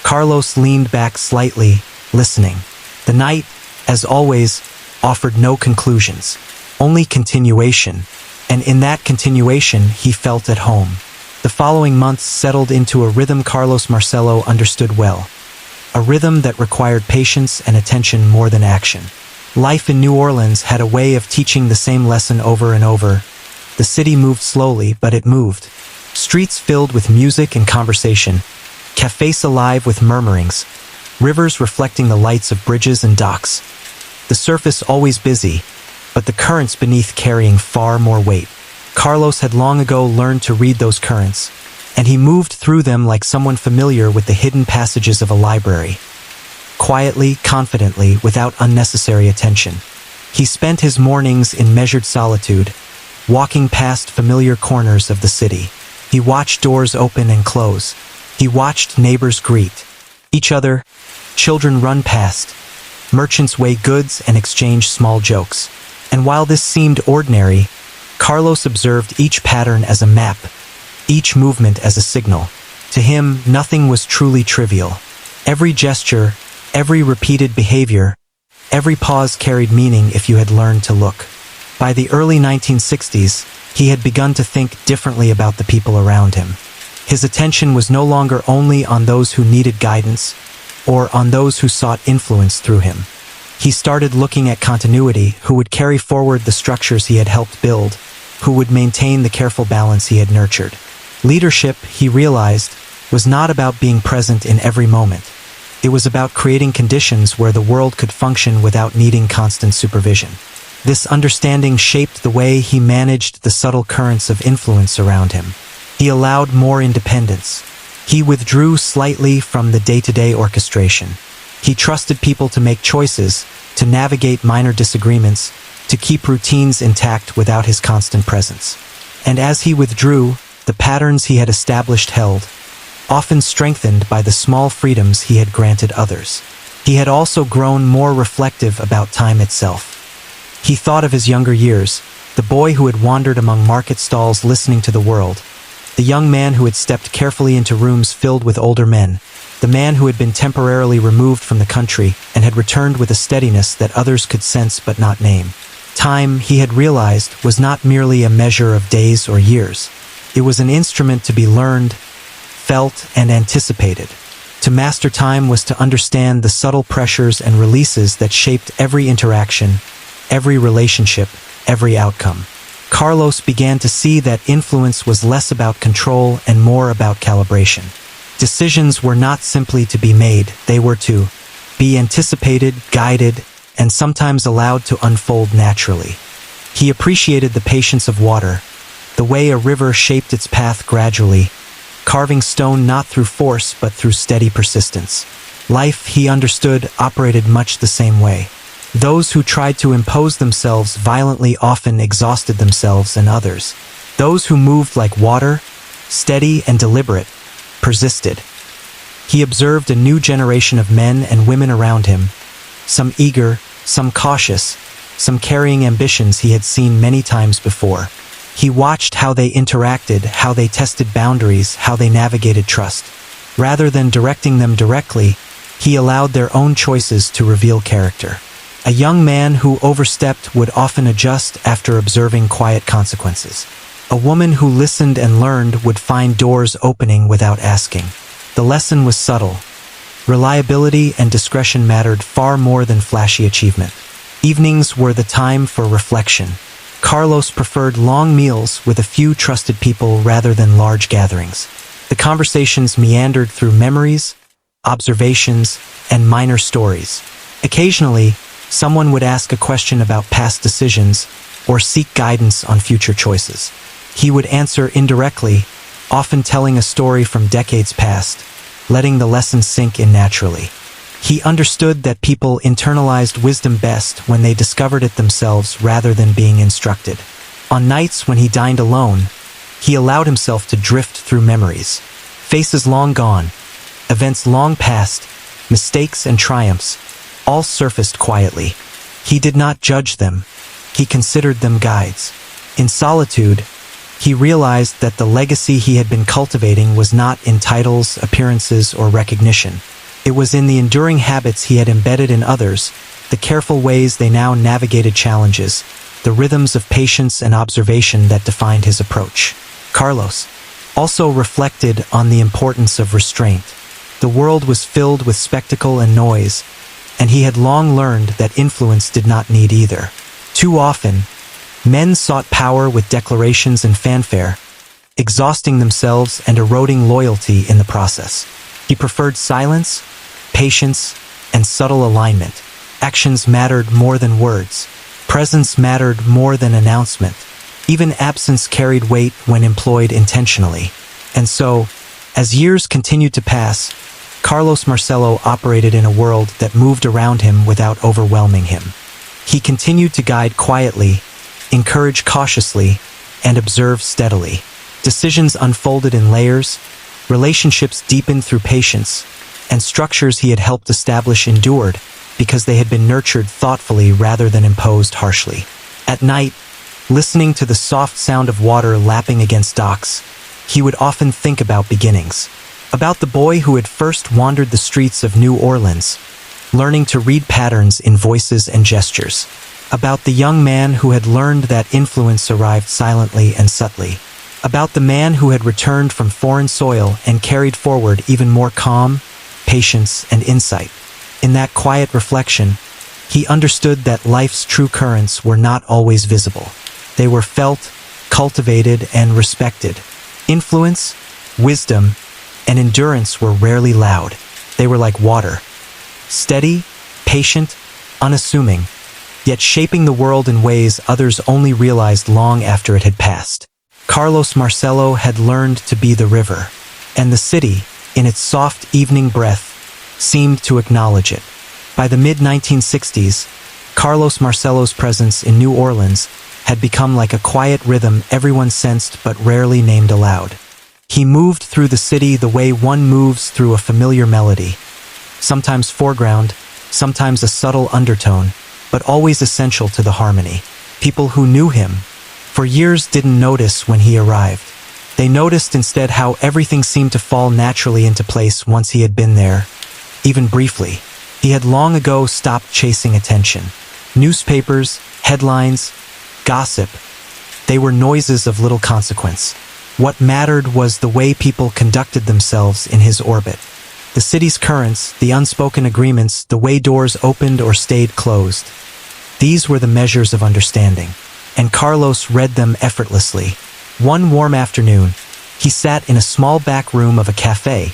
Carlos leaned back slightly, listening. The night, as always, offered no conclusions, only continuation, and in that continuation he felt at home. The following months settled into a rhythm Carlos Marcello understood well, a rhythm that required patience and attention more than action. Life in New Orleans had a way of teaching the same lesson over and over. The city moved slowly, but it moved. Streets filled with music and conversation, cafes alive with murmurings, rivers reflecting the lights of bridges and docks. The surface always busy, but the currents beneath carrying far more weight. Carlos had long ago learned to read those currents, and he moved through them like someone familiar with the hidden passages of a library. Quietly, confidently, without unnecessary attention. He spent his mornings in measured solitude, walking past familiar corners of the city. He watched doors open and close. He watched neighbors greet each other, children run past, merchants weigh goods and exchange small jokes. And while this seemed ordinary, Carlos observed each pattern as a map, each movement as a signal. To him, nothing was truly trivial. Every gesture, Every repeated behavior, every pause carried meaning if you had learned to look. By the early 1960s, he had begun to think differently about the people around him. His attention was no longer only on those who needed guidance or on those who sought influence through him. He started looking at continuity, who would carry forward the structures he had helped build, who would maintain the careful balance he had nurtured. Leadership, he realized, was not about being present in every moment. It was about creating conditions where the world could function without needing constant supervision. This understanding shaped the way he managed the subtle currents of influence around him. He allowed more independence. He withdrew slightly from the day-to-day orchestration. He trusted people to make choices, to navigate minor disagreements, to keep routines intact without his constant presence. And as he withdrew, the patterns he had established held, often strengthened by the small freedoms he had granted others. He had also grown more reflective about time itself. He thought of his younger years, the boy who had wandered among market stalls listening to the world, the young man who had stepped carefully into rooms filled with older men, the man who had been temporarily removed from the country and had returned with a steadiness that others could sense but not name. Time, he had realized, was not merely a measure of days or years. It was an instrument to be learned, felt, and anticipated. To master time was to understand the subtle pressures and releases that shaped every interaction, every relationship, every outcome. Carlos began to see that influence was less about control and more about calibration. Decisions were not simply to be made, they were to be anticipated, guided, and sometimes allowed to unfold naturally. He appreciated the patience of water, the way a river shaped its path gradually, carving stone not through force but through steady persistence. Life, he understood, operated much the same way. Those who tried to impose themselves violently often exhausted themselves and others. Those who moved like water, steady and deliberate, persisted. He observed a new generation of men and women around him, some eager, some cautious, some carrying ambitions he had seen many times before. He watched how they interacted, how they tested boundaries, how they navigated trust. Rather than directing them directly, he allowed their own choices to reveal character. A young man who overstepped would often adjust after observing quiet consequences. A woman who listened and learned would find doors opening without asking. The lesson was subtle. Reliability and discretion mattered far more than flashy achievement. Evenings were the time for reflection. Carlos preferred long meals with a few trusted people rather than large gatherings. The conversations meandered through memories, observations, and minor stories. Occasionally, someone would ask a question about past decisions or seek guidance on future choices. He would answer indirectly, often telling a story from decades past, letting the lesson sink in naturally. He understood that people internalized wisdom best when they discovered it themselves rather than being instructed. On nights when he dined alone, he allowed himself to drift through memories. Faces long gone, events long past, mistakes and triumphs, all surfaced quietly. He did not judge them. He considered them guides. In solitude, he realized that the legacy he had been cultivating was not in titles, appearances, or recognition. It was in the enduring habits he had embedded in others, the careful ways they now navigated challenges, the rhythms of patience and observation that defined his approach. Carlos also reflected on the importance of restraint. The world was filled with spectacle and noise, and he had long learned that influence did not need either. Too often, men sought power with declarations and fanfare, exhausting themselves and eroding loyalty in the process. He preferred silence, patience, and subtle alignment. Actions mattered more than words. Presence mattered more than announcement. Even absence carried weight when employed intentionally. And so, as years continued to pass, Carlos Marcello operated in a world that moved around him without overwhelming him. He continued to guide quietly, encourage cautiously, and observe steadily. Decisions unfolded in layers, relationships deepened through patience, and structures he had helped establish endured because they had been nurtured thoughtfully rather than imposed harshly. At night, listening to the soft sound of water lapping against docks, he would often think about beginnings, about the boy who had first wandered the streets of New Orleans, learning to read patterns in voices and gestures. About the young man who had learned that influence arrived silently and subtly. About the man who had returned from foreign soil and carried forward even more calm, patience, and insight. In that quiet reflection, he understood that life's true currents were not always visible. They were felt, cultivated, and respected. Influence, wisdom, and endurance were rarely loud. They were like water. Steady, patient, unassuming, yet shaping the world in ways others only realized long after it had passed. Carlos Marcello had learned to be the river, and the city, in its soft evening breath, seemed to acknowledge it. By the mid-1960s, Carlos Marcello's presence in New Orleans had become like a quiet rhythm everyone sensed but rarely named aloud. He moved through the city the way one moves through a familiar melody, sometimes foreground, sometimes a subtle undertone, but always essential to the harmony. People who knew him for years didn't notice when he arrived. They noticed instead how everything seemed to fall naturally into place once he had been there, even briefly. He had long ago stopped chasing attention. Newspapers, headlines, gossip, they were noises of little consequence. What mattered was the way people conducted themselves in his orbit. The city's currents, the unspoken agreements, the way doors opened or stayed closed. These were the measures of understanding, and Carlos read them effortlessly. One warm afternoon, he sat in a small back room of a cafe,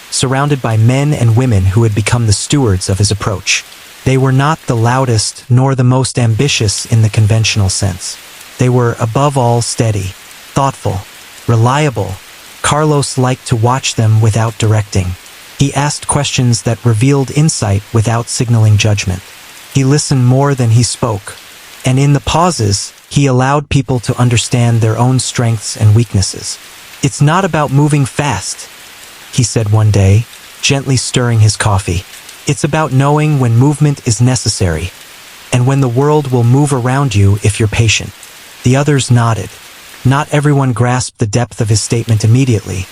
surrounded by men and women who had become the stewards of his approach. They were not the loudest nor the most ambitious in the conventional sense. They were, above all, steady, thoughtful, reliable. Carlos liked to watch them without directing. He asked questions that revealed insight without signaling judgment. He listened more than he spoke, and in the pauses, he allowed people to understand their own strengths and weaknesses. "It's not about moving fast," he said one day, gently stirring his coffee. "It's about knowing when movement is necessary, and when the world will move around you if you're patient." The others nodded. Not everyone grasped the depth of his statement immediately,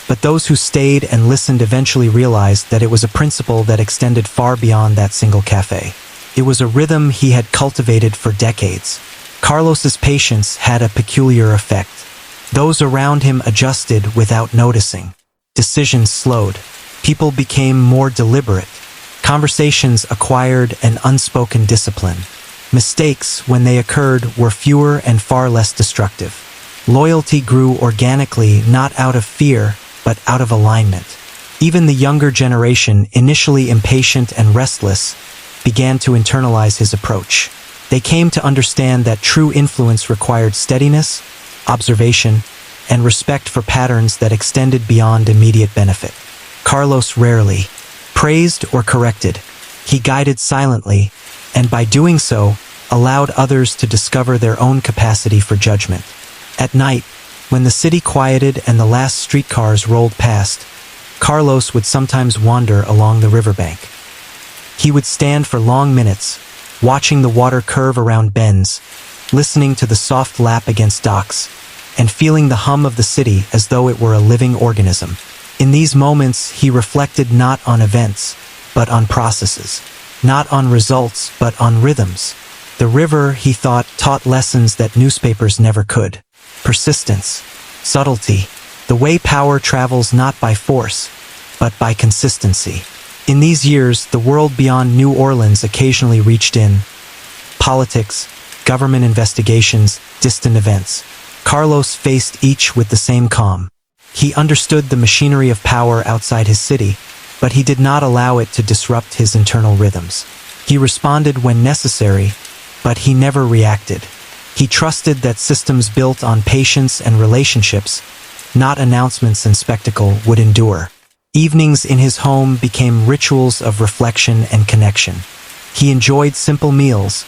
but those who stayed and listened eventually realized that it was a principle that extended far beyond that single cafe. It was a rhythm he had cultivated for decades. Carlos's patience had a peculiar effect. Those around him adjusted without noticing. Decisions slowed. People became more deliberate. Conversations acquired an unspoken discipline. Mistakes, when they occurred, were fewer and far less destructive. Loyalty grew organically, not out of fear, but out of alignment. Even the younger generation, initially impatient and restless, began to internalize his approach. They came to understand that true influence required steadiness, observation, and respect for patterns that extended beyond immediate benefit. Carlos rarely praised or corrected. He guided silently, and by doing so, allowed others to discover their own capacity for judgment. At night, when the city quieted and the last streetcars rolled past, Carlos would sometimes wander along the riverbank. He would stand for long minutes, watching the water curve around bends, listening to the soft lap against docks, and feeling the hum of the city as though it were a living organism. In these moments, he reflected not on events, but on processes. Not on results, but on rhythms. The river, he thought, taught lessons that newspapers never could. Persistence, subtlety, the way power travels not by force, but by consistency. In these years, the world beyond New Orleans occasionally reached in. Politics, government investigations, distant events. Carlos faced each with the same calm. He understood the machinery of power outside his city, but he did not allow it to disrupt his internal rhythms. He responded when necessary, but he never reacted. He trusted that systems built on patience and relationships, not announcements and spectacle, would endure. Evenings in his home became rituals of reflection and connection. He enjoyed simple meals,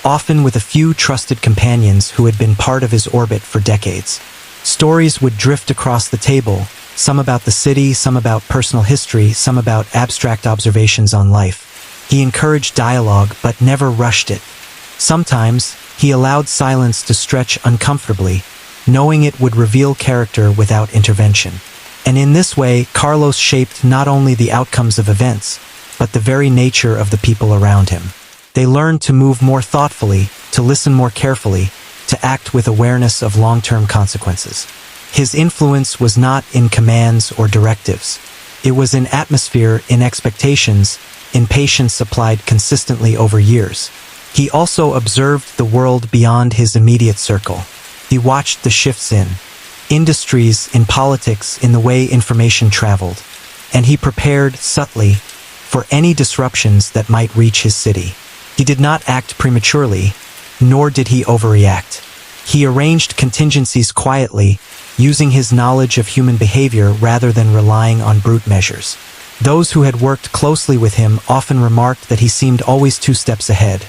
often with a few trusted companions who had been part of his orbit for decades. Stories would drift across the table, some about the city, some about personal history, some about abstract observations on life. He encouraged dialogue, but never rushed it. Sometimes, he allowed silence to stretch uncomfortably, knowing it would reveal character without intervention. And in this way, Carlos shaped not only the outcomes of events, but the very nature of the people around him. They learned to move more thoughtfully, to listen more carefully, to act with awareness of long-term consequences. His influence was not in commands or directives. It was in atmosphere, in expectations, in patience applied consistently over years. He also observed the world beyond his immediate circle. He watched the shifts in industries, in politics, in the way information traveled, and he prepared subtly for any disruptions that might reach his city. He did not act prematurely, nor did he overreact. He arranged contingencies quietly, using his knowledge of human behavior rather than relying on brute measures. Those who had worked closely with him often remarked that he seemed always 2 steps ahead,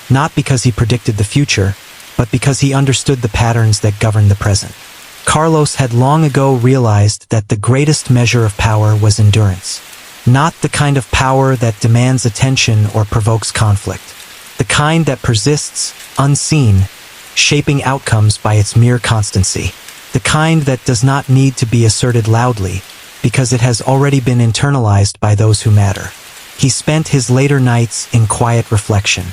not because he predicted the future, but because he understood the patterns that governed the present. Carlos had long ago realized that the greatest measure of power was endurance. Not the kind of power that demands attention or provokes conflict. The kind that persists, unseen, shaping outcomes by its mere constancy. The kind that does not need to be asserted loudly, because it has already been internalized by those who matter. He spent his later nights in quiet reflection.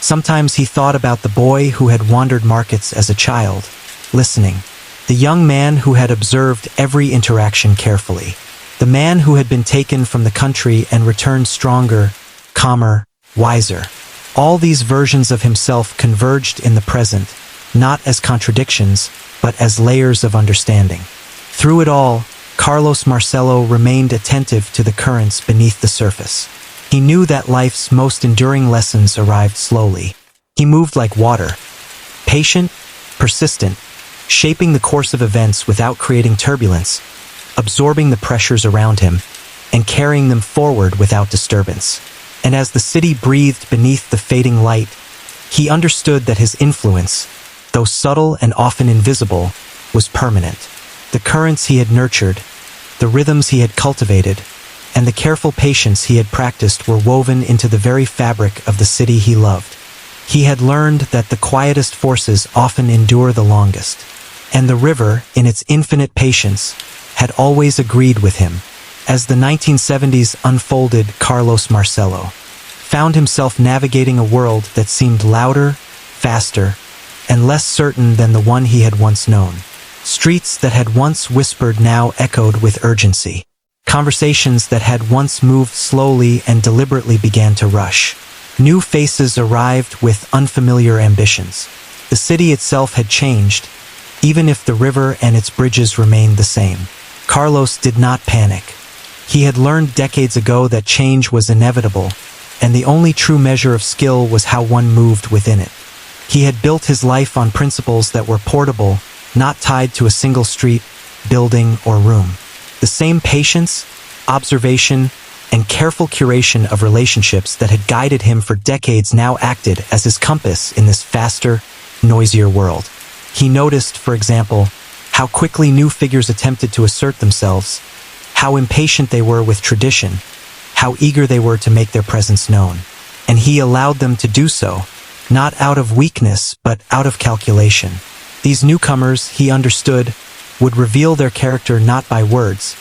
Sometimes he thought about the boy who had wandered markets as a child, listening. The young man who had observed every interaction carefully. The man who had been taken from the country and returned stronger, calmer, wiser. All these versions of himself converged in the present, not as contradictions, but as layers of understanding. Through it all, Carlos Marcello remained attentive to the currents beneath the surface. He knew that life's most enduring lessons arrived slowly. He moved like water, patient, persistent, shaping the course of events without creating turbulence, absorbing the pressures around him, and carrying them forward without disturbance. And as the city breathed beneath the fading light, he understood that his influence, though subtle and often invisible, was permanent. The currents he had nurtured, the rhythms he had cultivated, and the careful patience he had practiced were woven into the very fabric of the city he loved. He had learned that the quietest forces often endure the longest, and the river, in its infinite patience, had always agreed with him. As the 1970s unfolded, Carlos Marcello found himself navigating a world that seemed louder, faster, and less certain than the one he had once known. Streets that had once whispered now echoed with urgency. Conversations that had once moved slowly and deliberately began to rush. New faces arrived with unfamiliar ambitions. The city itself had changed, even if the river and its bridges remained the same. Carlos did not panic. He had learned decades ago that change was inevitable, and the only true measure of skill was how one moved within it. He had built his life on principles that were portable, not tied to a single street, building, or room. The same patience, observation, and careful curation of relationships that had guided him for decades now acted as his compass in this faster, noisier world. He noticed, for example, how quickly new figures attempted to assert themselves, how impatient they were with tradition, how eager they were to make their presence known. And he allowed them to do so, not out of weakness, but out of calculation. These newcomers, he understood, would reveal their character not by words,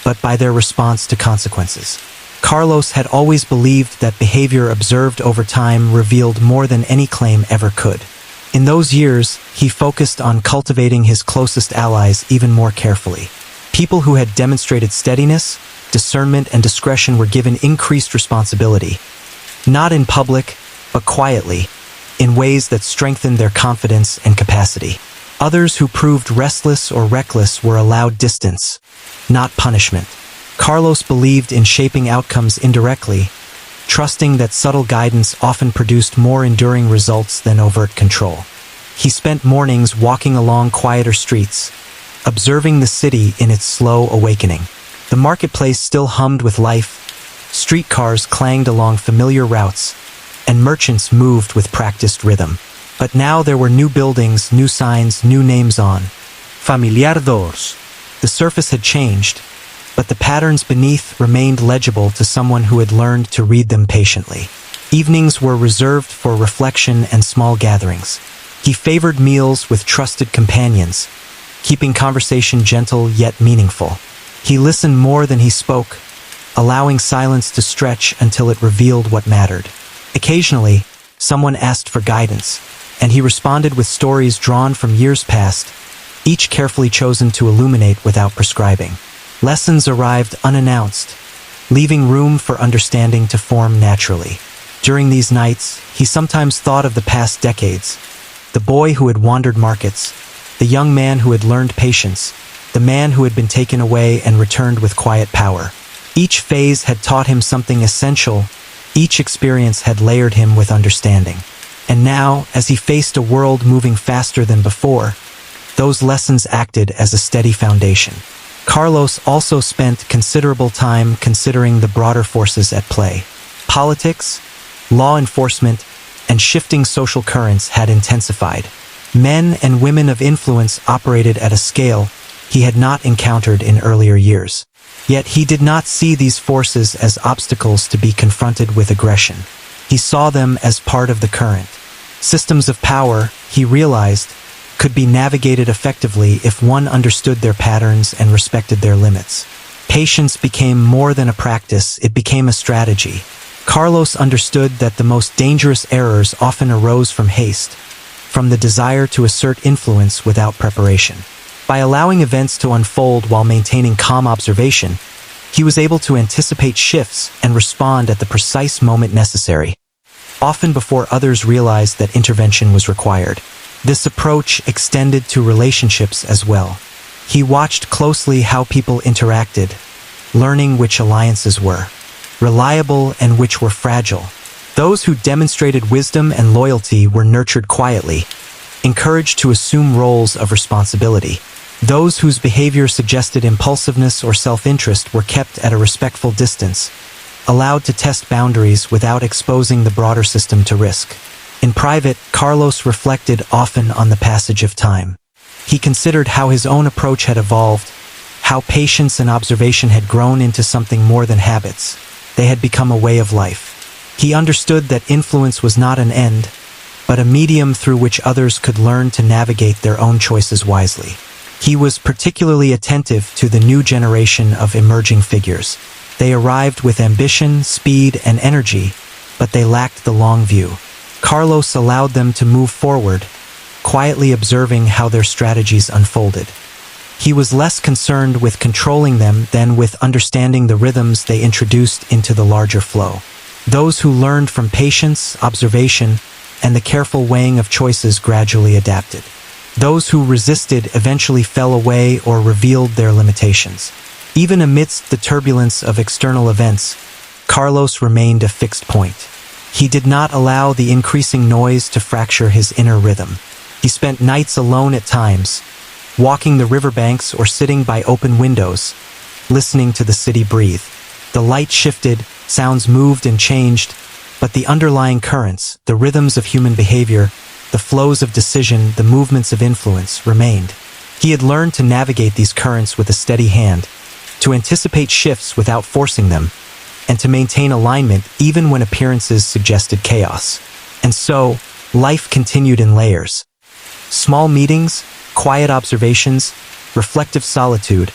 but by their response to consequences. Carlos had always believed that behavior observed over time revealed more than any claim ever could. In those years, he focused on cultivating his closest allies even more carefully. People who had demonstrated steadiness, discernment, and discretion were given increased responsibility, not in public, but quietly, in ways that strengthened their confidence and capacity. Others who proved restless or reckless were allowed distance, not punishment. Carlos believed in shaping outcomes indirectly, trusting that subtle guidance often produced more enduring results than overt control. He spent mornings walking along quieter streets, observing the city in its slow awakening. The marketplace still hummed with life, streetcars clanged along familiar routes, and merchants moved with practiced rhythm. But now there were new buildings, new signs, new names on familiar doors. The surface had changed, but the patterns beneath remained legible to someone who had learned to read them patiently. Evenings were reserved for reflection and small gatherings. He favored meals with trusted companions, keeping conversation gentle yet meaningful. He listened more than he spoke, allowing silence to stretch until it revealed what mattered. Occasionally, someone asked for guidance, and he responded with stories drawn from years past, each carefully chosen to illuminate without prescribing. Lessons arrived unannounced, leaving room for understanding to form naturally. During these nights, he sometimes thought of the past decades, the boy who had wandered markets, the young man who had learned patience, the man who had been taken away and returned with quiet power. Each phase had taught him something essential, each experience had layered him with understanding. And now, as he faced a world moving faster than before, those lessons acted as a steady foundation. Carlos also spent considerable time considering the broader forces at play. Politics, law enforcement, and shifting social currents had intensified. Men and women of influence operated at a scale he had not encountered in earlier years. Yet he did not see these forces as obstacles to be confronted with aggression. He saw them as part of the current. Systems of power, he realized, could be navigated effectively if one understood their patterns and respected their limits. Patience became more than a practice, it became a strategy. Carlos understood that the most dangerous errors often arose from haste, from the desire to assert influence without preparation. By allowing events to unfold while maintaining calm observation, he was able to anticipate shifts and respond at the precise moment necessary, often before others realized that intervention was required. This approach extended to relationships as well. He watched closely how people interacted, learning which alliances were reliable and which were fragile. Those who demonstrated wisdom and loyalty were nurtured quietly, encouraged to assume roles of responsibility. Those whose behavior suggested impulsiveness or self-interest were kept at a respectful distance, allowed to test boundaries without exposing the broader system to risk. In private, Carlos reflected often on the passage of time. He considered how his own approach had evolved, how patience and observation had grown into something more than habits. They had become a way of life. He understood that influence was not an end, but a medium through which others could learn to navigate their own choices wisely. He was particularly attentive to the new generation of emerging figures. They arrived with ambition, speed, and energy, but they lacked the long view. Carlos allowed them to move forward, quietly observing how their strategies unfolded. He was less concerned with controlling them than with understanding the rhythms they introduced into the larger flow. Those who learned from patience, observation, and the careful weighing of choices gradually adapted. Those who resisted eventually fell away or revealed their limitations. Even amidst the turbulence of external events, Carlos remained a fixed point. He did not allow the increasing noise to fracture his inner rhythm. He spent nights alone at times, walking the riverbanks or sitting by open windows, listening to the city breathe. The light shifted, sounds moved and changed, but the underlying currents, the rhythms of human behavior, the flows of decision, the movements of influence, remained. He had learned to navigate these currents with a steady hand, to anticipate shifts without forcing them, and to maintain alignment even when appearances suggested chaos. And so, life continued in layers. Small meetings, quiet observations, reflective solitude,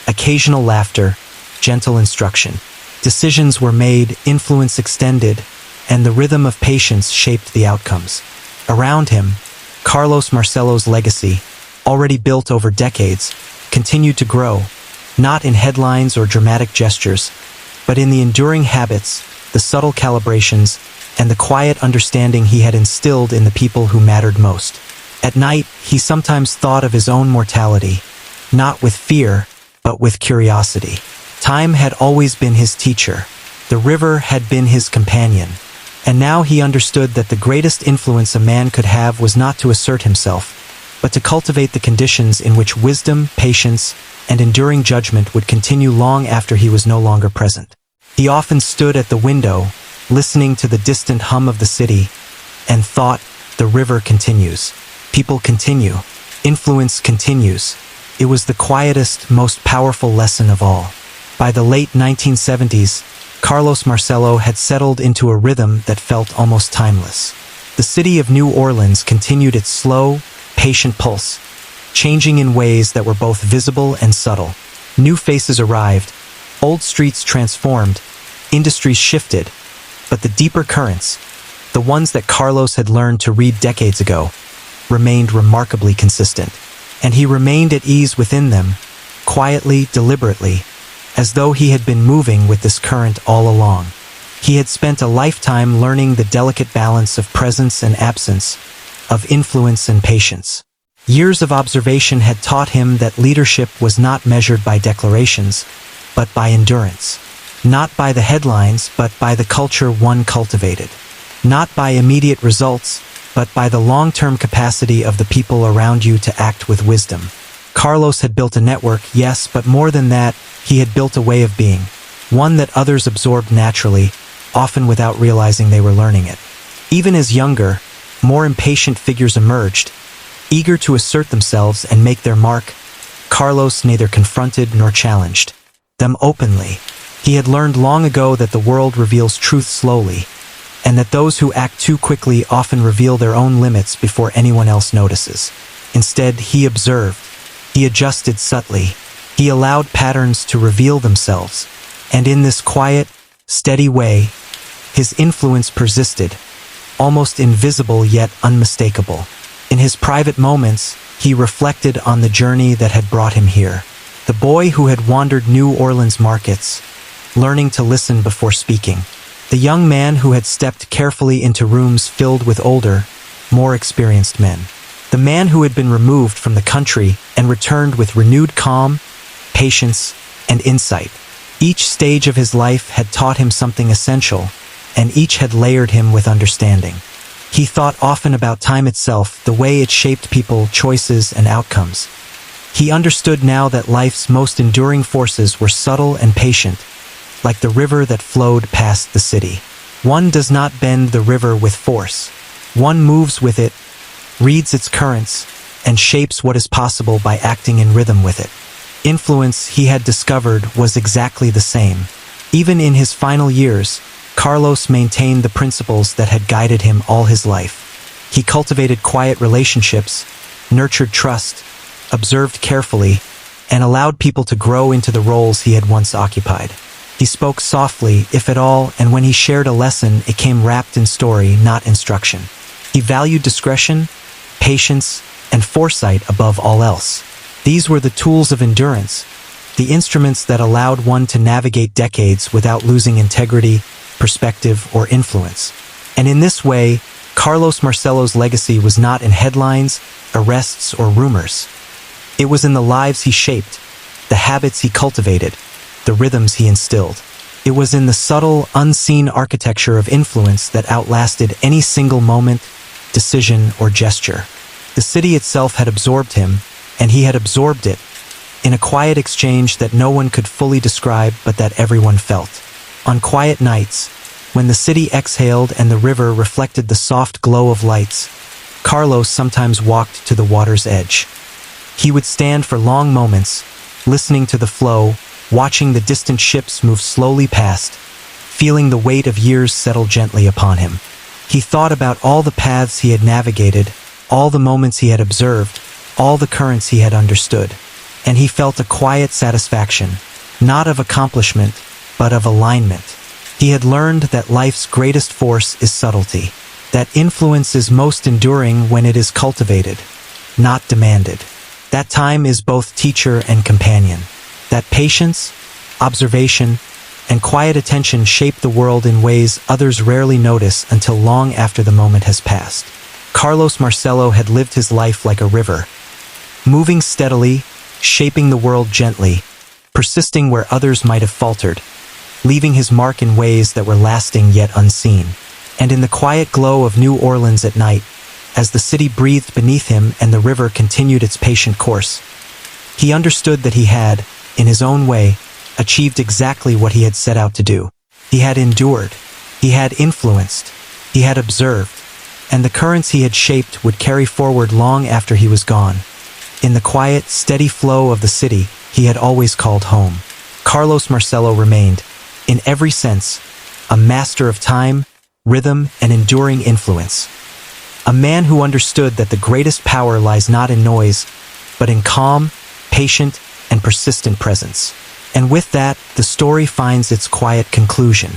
occasional laughter, gentle instruction. Decisions were made, influence extended, and the rhythm of patience shaped the outcomes. Around him, Carlos Marcello's legacy, already built over decades, continued to grow, not in headlines or dramatic gestures, but in the enduring habits, the subtle calibrations, and the quiet understanding he had instilled in the people who mattered most. At night, he sometimes thought of his own mortality, not with fear, but with curiosity. Time had always been his teacher. The river had been his companion. And now he understood that the greatest influence a man could have was not to assert himself, but to cultivate the conditions in which wisdom, patience, and enduring judgment would continue long after he was no longer present. He often stood at the window, listening to the distant hum of the city, and thought, the river continues. People continue. Influence continues. It was the quietest, most powerful lesson of all. By the late 1970s, Carlos Marcello had settled into a rhythm that felt almost timeless. The city of New Orleans continued its slow, patient pulse, changing in ways that were both visible and subtle. New faces arrived, Old streets transformed, industries shifted, but the deeper currents, the ones that Carlos had learned to read decades ago, remained remarkably consistent. And he remained at ease within them, quietly, deliberately, as though he had been moving with this current all along. He had spent a lifetime learning the delicate balance of presence and absence, of influence and patience. Years of observation had taught him that leadership was not measured by declarations, but by endurance. Not by the headlines, but by the culture one cultivated. Not by immediate results, but by the long-term capacity of the people around you to act with wisdom. Carlos had built a network, yes, but more than that, he had built a way of being, one that others absorbed naturally, often without realizing they were learning it. Even as younger, more impatient figures emerged, eager to assert themselves and make their mark, Carlos neither confronted nor challenged them openly. He had learned long ago that the world reveals truth slowly, and that those who act too quickly often reveal their own limits before anyone else notices. Instead, he observed. He adjusted subtly. He allowed patterns to reveal themselves, and in this quiet, steady way, his influence persisted, almost invisible yet unmistakable. In his private moments, he reflected on the journey that had brought him here. The boy who had wandered New Orleans markets, learning to listen before speaking. The young man who had stepped carefully into rooms filled with older, more experienced men. The man who had been removed from the country and returned with renewed calm, patience, and insight. Each stage of his life had taught him something essential, and each had layered him with understanding. He thought often about time itself, the way it shaped people, choices, and outcomes. He understood now that life's most enduring forces were subtle and patient, like the river that flowed past the city. One does not bend the river with force. One moves with it, reads its currents, and shapes what is possible by acting in rhythm with it. Influence, he had discovered, was exactly the same. Even in his final years, Carlos maintained the principles that had guided him all his life. He cultivated quiet relationships, nurtured trust, observed carefully, and allowed people to grow into the roles he had once occupied. He spoke softly, if at all, and when he shared a lesson, it came wrapped in story, not instruction. He valued discretion, patience, and foresight above all else. These were the tools of endurance, the instruments that allowed one to navigate decades without losing integrity, perspective, or influence. And in this way, Carlos Marcello's legacy was not in headlines, arrests, or rumors. It was in the lives he shaped, the habits he cultivated, the rhythms he instilled. It was in the subtle, unseen architecture of influence that outlasted any single moment, decision, or gesture. The city itself had absorbed him, and he had absorbed it, in a quiet exchange that no one could fully describe but that everyone felt. On quiet nights, when the city exhaled and the river reflected the soft glow of lights, Carlos sometimes walked to the water's edge. He would stand for long moments, listening to the flow, watching the distant ships move slowly past, feeling the weight of years settle gently upon him. He thought about all the paths he had navigated, all the moments he had observed, all the currents he had understood, and he felt a quiet satisfaction, not of accomplishment, but of alignment. He had learned that life's greatest force is subtlety, that influence is most enduring when it is cultivated, not demanded. That time is both teacher and companion. That patience, observation, and quiet attention shape the world in ways others rarely notice until long after the moment has passed. Carlos Marcello had lived his life like a river, moving steadily, shaping the world gently, persisting where others might have faltered, leaving his mark in ways that were lasting yet unseen. And in the quiet glow of New Orleans at night, as the city breathed beneath him and the river continued its patient course, he understood that he had, in his own way, achieved exactly what he had set out to do. He had endured, he had influenced, he had observed, and the currents he had shaped would carry forward long after he was gone. In the quiet, steady flow of the city he had always called home, Carlos Marcello remained, in every sense, a master of time, rhythm, and enduring influence. A man who understood that the greatest power lies not in noise, but in calm, patient, and persistent presence. And with that, the story finds its quiet conclusion.